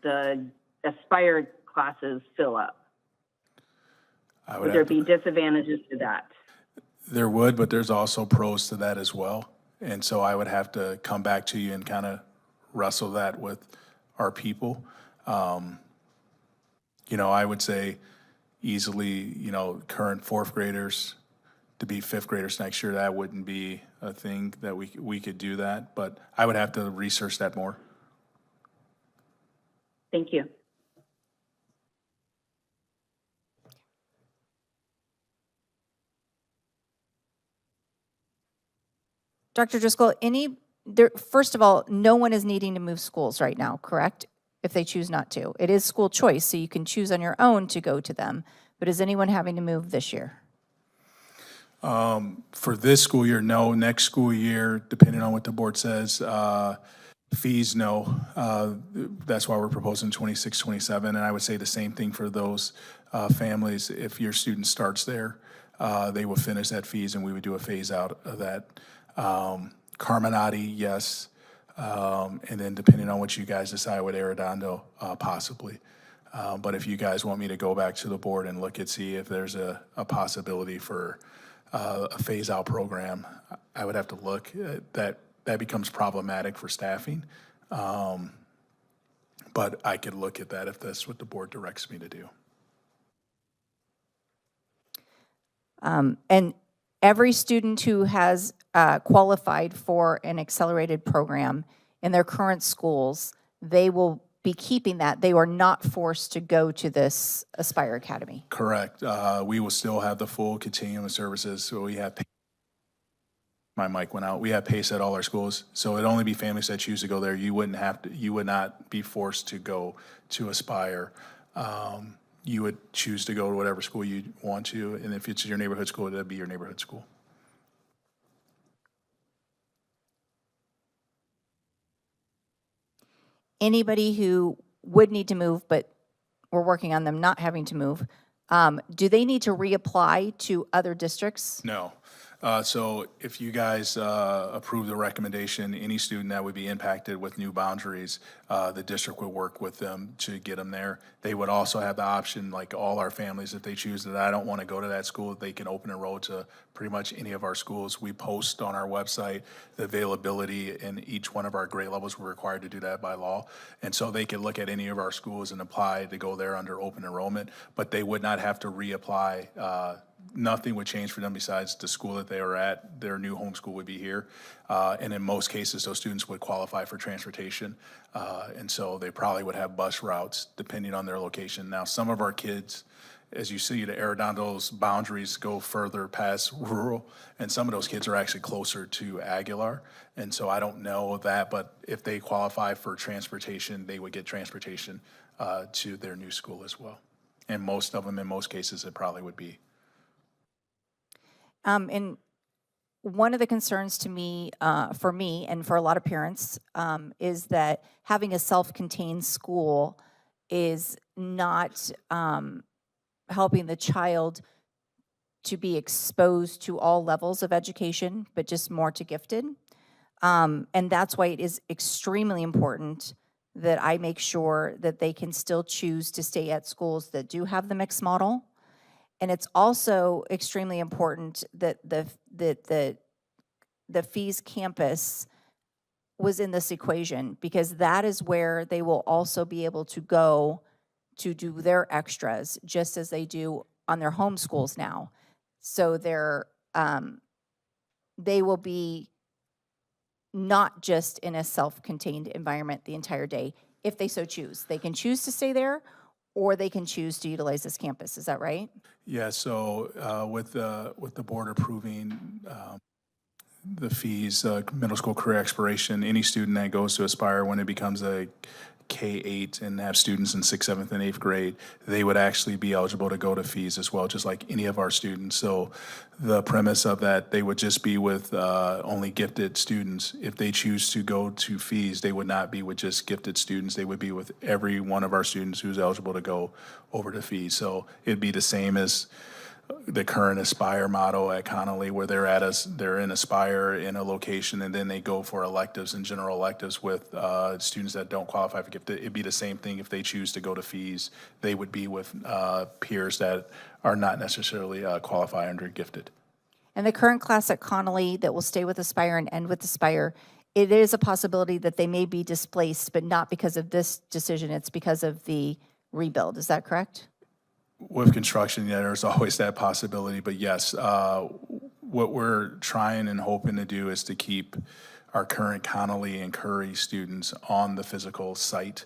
the Aspire classes fill up. Would there be disadvantages to that? There would, but there's also pros to that as well. And so I would have to come back to you and kind of wrestle that with our people. I would say easily, current fourth graders to be fifth graders next year, that wouldn't be a thing that we could do that, but I would have to research that more. Thank you. Dr. Driscoll, first of all, no one is needing to move schools right now, correct? If they choose not to. It is school choice, so you can choose on your own to go to them. But is anyone having to move this year? For this school year, no. Next school year, depending on what the board says, fees, no. That's why we're proposing 26, 27. And I would say the same thing for those families. If your student starts there, they will finish that fees and we would do a phase out of that. Carminati, yes. And then depending on what you guys decide with Arredondo, possibly. But if you guys want me to go back to the board and look and see if there's a possibility for a phase-out program, I would have to look. That becomes problematic for staffing. But I could look at that if that's what the board directs me to do. And every student who has qualified for an accelerated program in their current schools, they will be keeping that. They are not forced to go to this Aspire Academy. Correct. We will still have the full continuum of services. So we have, my mic went out. We have PACE at all our schools. So it'd only be families that choose to go there. You would not be forced to go to Aspire. You would choose to go to whatever school you want to. And if it's your neighborhood school, that'd be your neighborhood school. Anybody who would need to move, but we're working on them not having to move, do they need to reapply to other districts? No. So if you guys approve the recommendation, any student that would be impacted with new boundaries, the district would work with them to get them there. They would also have the option, like all our families, if they choose that I don't want to go to that school, they can open enroll to pretty much any of our schools. We post on our website the availability in each one of our grade levels. We're required to do that by law. And so they can look at any of our schools and apply to go there under open enrollment, but they would not have to reapply. Nothing would change for them besides the school that they are at. Their new home school would be here. And in most cases, those students would qualify for transportation. And so they probably would have bus routes depending on their location. Now, some of our kids, as you see, the Arredondo's boundaries go further past rural, and some of those kids are actually closer to Aguilar. And so I don't know that, but if they qualify for transportation, they would get transportation to their new school as well. And most of them, in most cases, it probably would be. And one of the concerns to me, for me and for a lot of parents, is that having a self-contained school is not helping the child to be exposed to all levels of education, but just more to gifted. And that's why it is extremely important that I make sure that they can still choose to stay at schools that do have the mixed model. And it's also extremely important that the Fees campus was in this equation, because that is where they will also be able to go to do their extras, just as they do on their home schools now. So they will be not just in a self-contained environment the entire day, if they so choose. They can choose to stay there, or they can choose to utilize this campus. Is that right? Yeah, so with the board approving the Fees, middle school career exploration, any student that goes to Aspire when it becomes a K-8 and have students in 6th, 7th, and 8th grade, they would actually be eligible to go to Fees as well, just like any of our students. So the premise of that, they would just be with only gifted students. If they choose to go to Fees, they would not be with just gifted students. They would be with every one of our students who's eligible to go over to Fees. So it'd be the same as the current Aspire model at Connolly, where they're in Aspire in a location, and then they go for electives and general electives with students that don't qualify for gifted. It'd be the same thing if they choose to go to Fees. They would be with peers that are not necessarily qualify under gifted. And the current class at Connolly that will stay with Aspire and end with Aspire, it is a possibility that they may be displaced, but not because of this decision. It's because of the rebuild. Is that correct? With construction, yeah, there's always that possibility, but yes, what we're trying and hoping to do is to keep our current Connolly and Curry students on the physical site.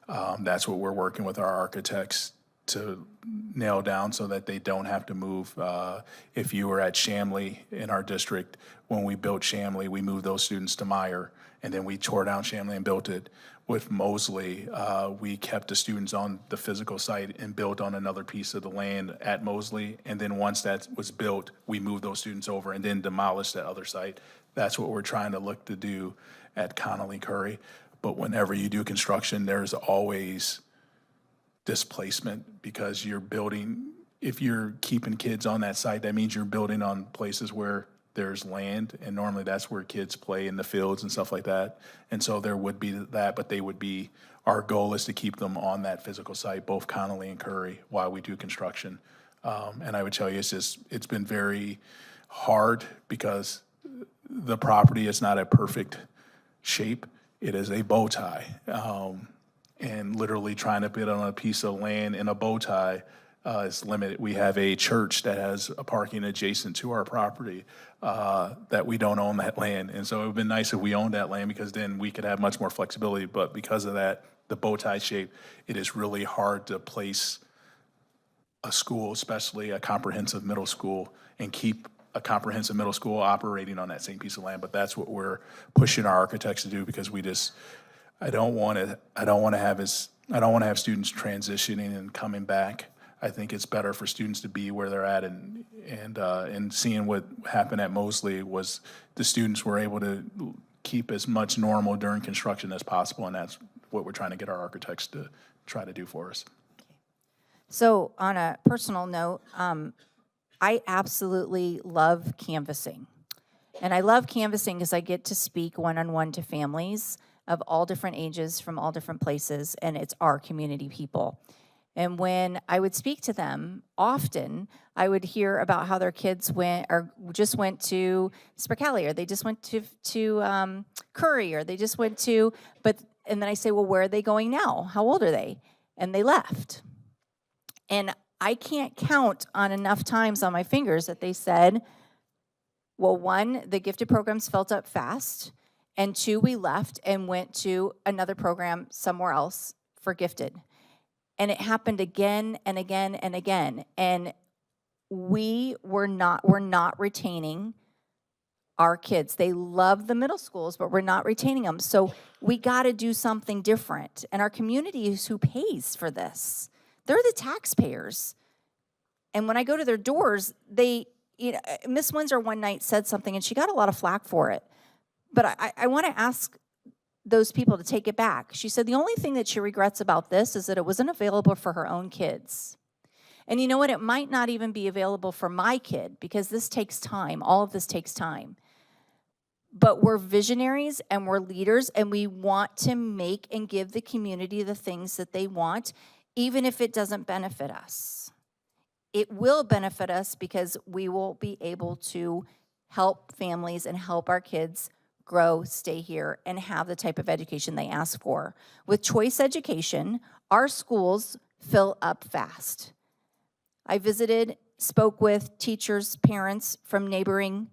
That's what we're working with our architects to nail down so that they don't have to move. If you were at Shamley in our district, when we built Shamley, we moved those students to Meyer, and then we tore down Shamley and built it. With Mosley, we kept the students on the physical site and built on another piece of the land at Mosley. And then once that was built, we moved those students over and then demolished that other site. That's what we're trying to look to do at Connolly Curry. But whenever you do construction, there's always displacement, because you're building, if you're keeping kids on that site, that means you're building on places where there's land, and normally that's where kids play in the fields and stuff like that. And so there would be that, but they would be, our goal is to keep them on that physical site, both Connolly and Curry, while we do construction. And I would tell you, it's been very hard because the property is not a perfect shape. It is a bow tie. And literally trying to put on a piece of land in a bow tie is limited. We have a church that has a parking adjacent to our property that we don't own that land. And so it would have been nice if we owned that land because then we could have much more flexibility. But because of that, the bow tie shape, it is really hard to place a school, especially a comprehensive middle school, and keep a comprehensive middle school operating on that same piece of land. But that's what we're pushing our architects to do because I don't want to have students transitioning and coming back. I think it's better for students to be where they're at, and seeing what happened at Mosley was the students were able to keep as much normal during construction as possible, and that's what we're trying to get our architects to try to do for us. So on a personal note, I absolutely love canvassing. And I love canvassing because I get to speak one-on-one to families of all different ages from all different places, and it's our community people. And when I would speak to them, often I would hear about how their kids went or just went to Spercali, or they just went to Curry, or they just went to, and then I say, well, where are they going now? How old are they? And they left. And I can't count on enough times on my fingers that they said, well, one, the gifted programs filled up fast, and two, we left and went to another program somewhere else for gifted. And it happened again and again and again. And we're not retaining our kids. They love the middle schools, but we're not retaining them. So we got to do something different. And our community is who pays for this. They're the taxpayers. And when I go to their doors, Miss Windsor one night said something, and she got a lot of flack for it. But I want to ask those people to take it back. She said the only thing that she regrets about this is that it wasn't available for her own kids. And you know what? It might not even be available for my kid because this takes time. All of this takes time. But we're visionaries and we're leaders, and we want to make and give the community the things that they want, even if it doesn't benefit us. It will benefit us because we will be able to help families and help our kids grow, stay here, and have the type of education they ask for. With choice education, our schools fill up fast. I spoke with teachers, parents from neighboring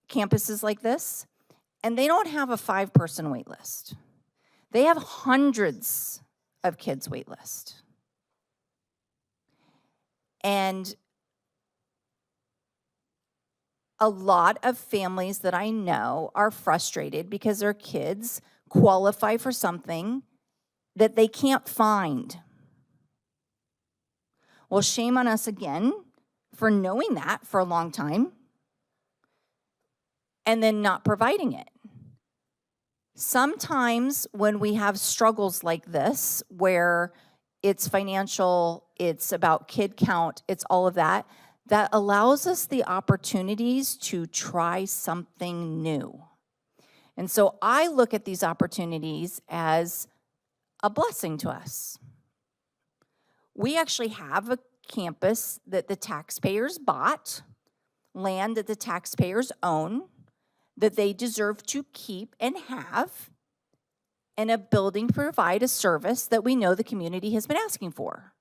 campuses like this, and they don't have a 5-person wait list. They have hundreds of kids wait list. And a lot of families that I know are frustrated because their kids qualify for something that they can't find. Well, shame on us again for knowing that for a long time and then not providing it. Sometimes when we have struggles like this, where it's financial, it's about kid count, it's all of that, that allows us the opportunities to try something new. And so I look at these opportunities as a blessing to us. We actually have a campus that the taxpayers bought, land that the taxpayers own, that they deserve to keep and have, and a building to provide a service that we know the community has been asking for.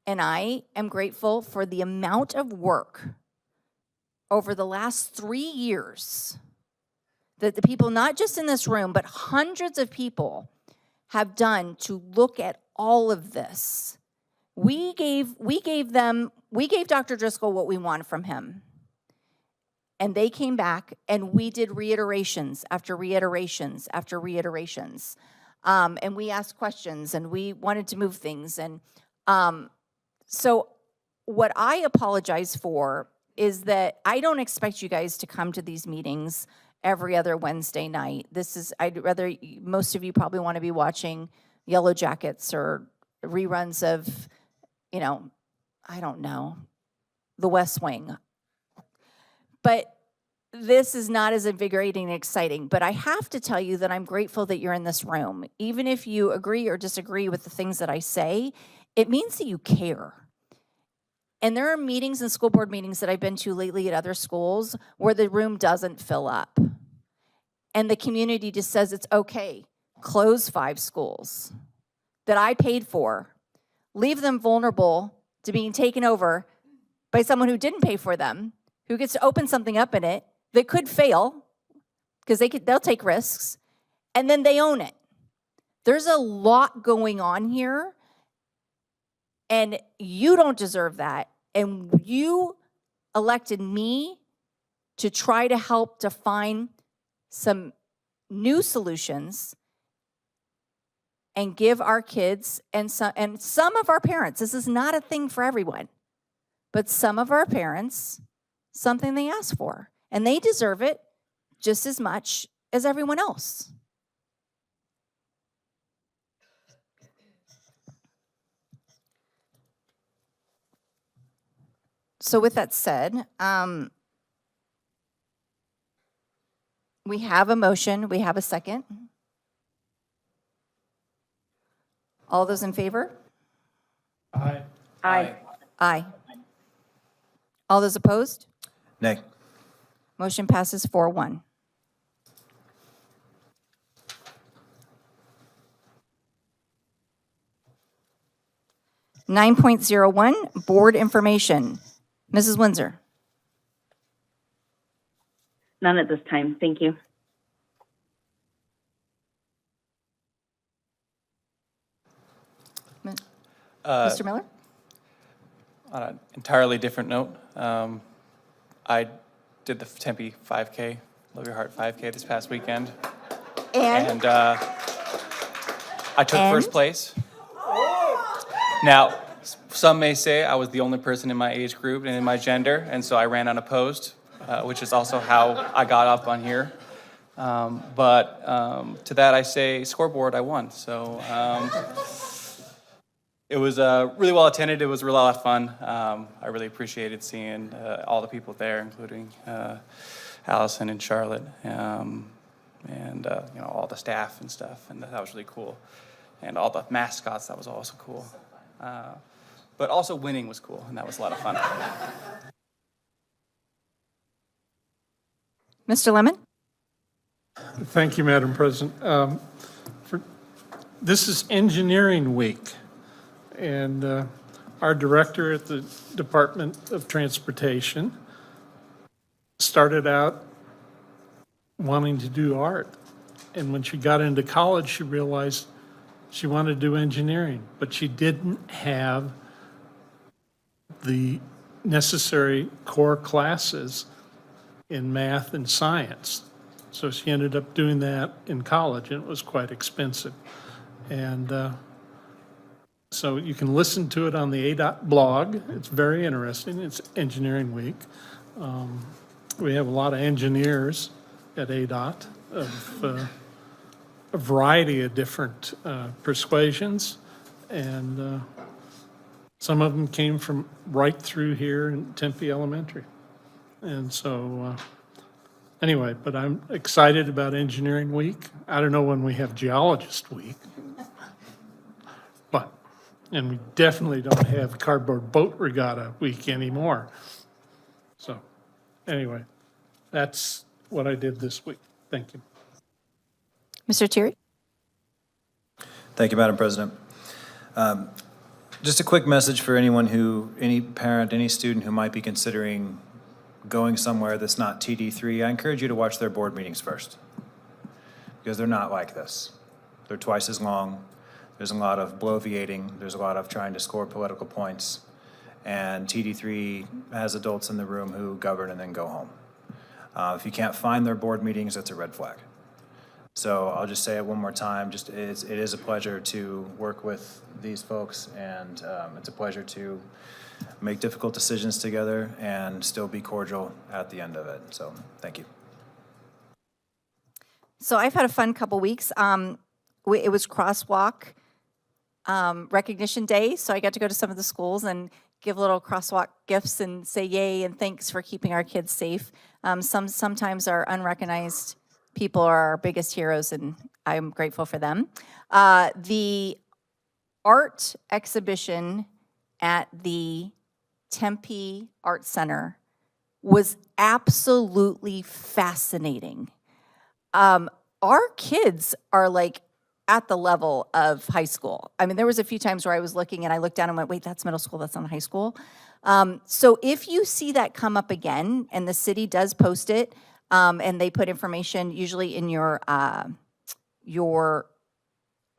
And I am grateful for the amount of work over the last 3 years that the people, not just in this room, but hundreds of people have done to look at all of this. We gave Dr. Driscoll what we wanted from him. And they came back and we did reiterations after reiterations after reiterations. And we asked questions and we wanted to move things. And so what I apologize for is that I don't expect you guys to come to these meetings every other Wednesday night. I'd rather, most of you probably want to be watching Yellow Jackets or reruns of, I don't know, The West Wing. But this is not as invigorating and exciting. But I have to tell you that I'm grateful that you're in this room. Even if you agree or disagree with the things that I say, it means that you care. And there are meetings and school board meetings that I've been to lately at other schools where the room doesn't fill up. And the community just says it's okay, close 5 schools that I paid for, leave them vulnerable to being taken over by someone who didn't pay for them, who gets to open something up in it that could fail because they'll take risks, and then they own it. There's a lot going on here, and you don't deserve that. And you elected me to try to help to find some new solutions and give our kids and some of our parents, this is not a thing for everyone, but some of our parents, something they asked for. And they deserve it just as much as everyone else. So with that said, we have a motion, we have a second. All those in favor? Aye. Aye. Aye. All those opposed? Nay. Motion passes 4-1. Nine 9.01, board information. Mrs. Windsor. None at this time. Thank you. Mr. Miller? On an entirely different note, I did the Tempe 5K, Love Your Heart 5K this past weekend. And? And I took And? first place. Now, some may say I was the only person in my age group and in my gender, and so I ran unopposed, which is also how I got up on here. But to that I say, scoreboard, I won. So it was really well attended. It was a lot of fun. I really appreciated seeing all the people there, including Allison and Charlotte, and you know, all the staff and stuff. And that was really cool. And all the mascots, that was also cool. But also winning was cool, and that was a lot of fun. Mr. Lemon? Thank you, Madam President. This is Engineering Week, and our director at the Department of Transportation started out wanting to do art. And when she got into college, she realized she wanted to do engineering, but she didn't have the necessary core classes in math and science. So she ended up doing that in college, and it was quite expensive. And so you can listen to it on the ADOT blog. It's very interesting. It's Engineering Week. We have a lot of engineers at ADOT of a variety of different persuasions, and some of them came from right through here in Tempe Elementary. And so, anyway, but I'm excited about Engineering Week. I don't know when we have Geologist Week, but, and we definitely don't have Cardboard Boat Regatta Week anymore. So, anyway, that's what I did this week. Thank you. Mr. Thierry? Thank you, Madam President. Just a quick message for anyone any parent, any student who might be considering going somewhere that's not TD3. I encourage you to watch their board meetings first, because they're not like this. They're twice as long. There's a lot of bloviating. There's a lot of trying to score political points. And TD3 has adults in the room who govern and then go home. If you can't find their board meetings, that's a red flag. So I'll just say it one more time, it is a pleasure to work with these folks, and it's a pleasure to make difficult decisions together and still be cordial at the end of it. So, thank you. So I've had a fun couple weeks. It was Crosswalk Recognition Day, so I got to go to some of the schools and give little crosswalk gifts and say yay and thanks for keeping our kids safe. Sometimes our unrecognized people are our biggest heroes, and I'm grateful for them. The art exhibition at the Tempe Art Center was absolutely fascinating. Our kids are like at the level of high school. I mean, there was a few times where I was looking and I looked down and went, wait, that's middle school, that's not high school. So if you see that come up again, and the city does post it, and they put information usually in your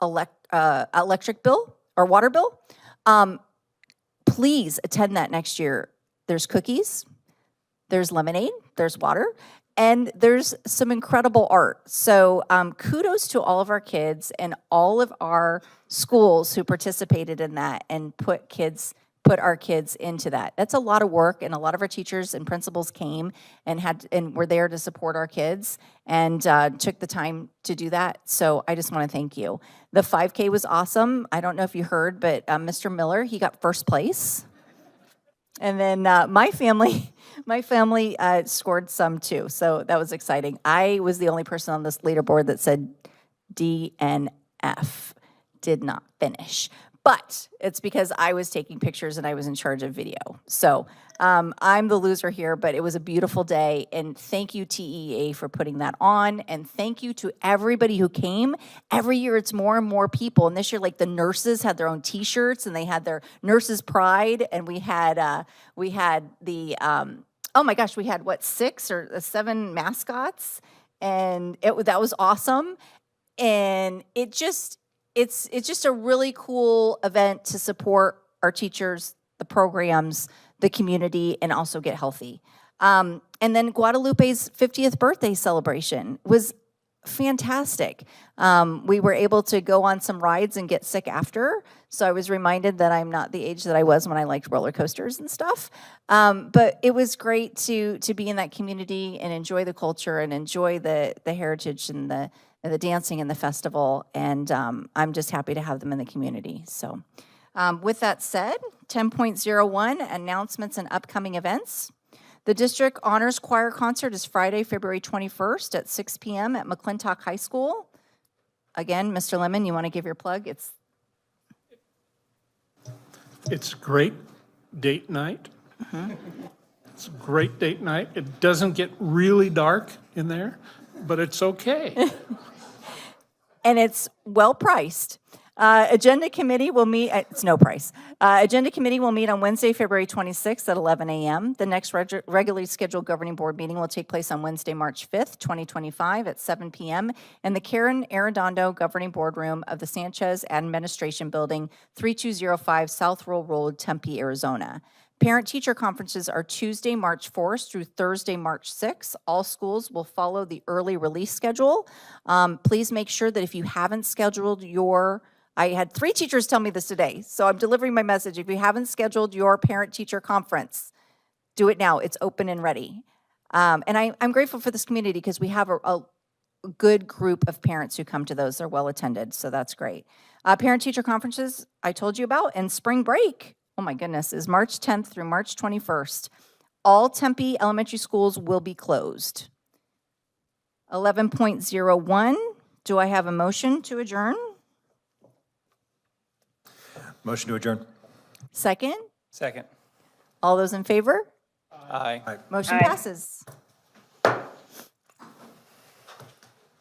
electric bill or water bill, please attend that next year. There's cookies, there's lemonade, there's water, and there's some incredible art. So kudos to all of our kids and all of our schools who participated in that and put our kids into that. That's a lot of work, and a lot of our teachers and principals came and were there to support our kids and took the time to do that. So I just want to thank you. The 5K was awesome. I don't know if you heard, but Mr. Miller, he got first place. And then my family scored some too, so that was exciting. I was the only person on this leaderboard that said DNF, did not finish. But it's because I was taking pictures and I was in charge of video. So I'm the loser here, but it was a beautiful day. And thank you, TEA, for putting that on. And thank you to everybody who came. Every year it's more and more people. And this year, like the nurses had their own T-shirts and they had their nurses' pride. And we had the, oh my gosh, we had what, 6 or 7 mascots. And that was awesome. And it's just a really cool event to support our teachers, the programs, the community, and also get healthy. And then Guadalupe's 50th birthday celebration was fantastic. We were able to go on some rides and get sick after, so I was reminded that I'm not the age that I was when I liked roller coasters and stuff. But it was great to be in that community and enjoy the culture and enjoy the heritage and the dancing and the festival, and I'm just happy to have them in the community. So with that said, 10.01, announcements and upcoming events. The District Honors Choir Concert is Friday, February 21st at 6 p.m. at McClintock High School. Again, Mr. Lemon, you want to give your plug? It's great date night. It's a great date night. It doesn't get really dark in there, but it's okay. And it's well priced. Agenda committee will meet, it's no price. Agenda committee will meet on Wednesday, February 26th at 11 a.m. The next regularly scheduled governing board meeting will take place on Wednesday, March 5th, 2025 at 7 p.m. in the Karen Arredondo Governing Board Room of the Sanchez Administration Building, 3205 South Rural Road, Tempe, Arizona. Parent-teacher conferences are Tuesday, March 4th through Thursday, March 6th. All schools will follow the early release schedule. Please make sure that if you haven't scheduled I had 3 teachers tell me this today, so I'm delivering my message. If you haven't scheduled your parent-teacher conference, do it now. It's open and ready. And I'm grateful for this community because we have a good group of parents who come to those. They're well attended, so that's great. Parent-teacher conferences I told you about, and spring break, oh my goodness, is March 10th through March 21st. All Tempe elementary schools will be closed. 11.01, do I have a motion to adjourn? Motion to adjourn. Second? Second. All those in favor? Aye. Motion Aye. passes.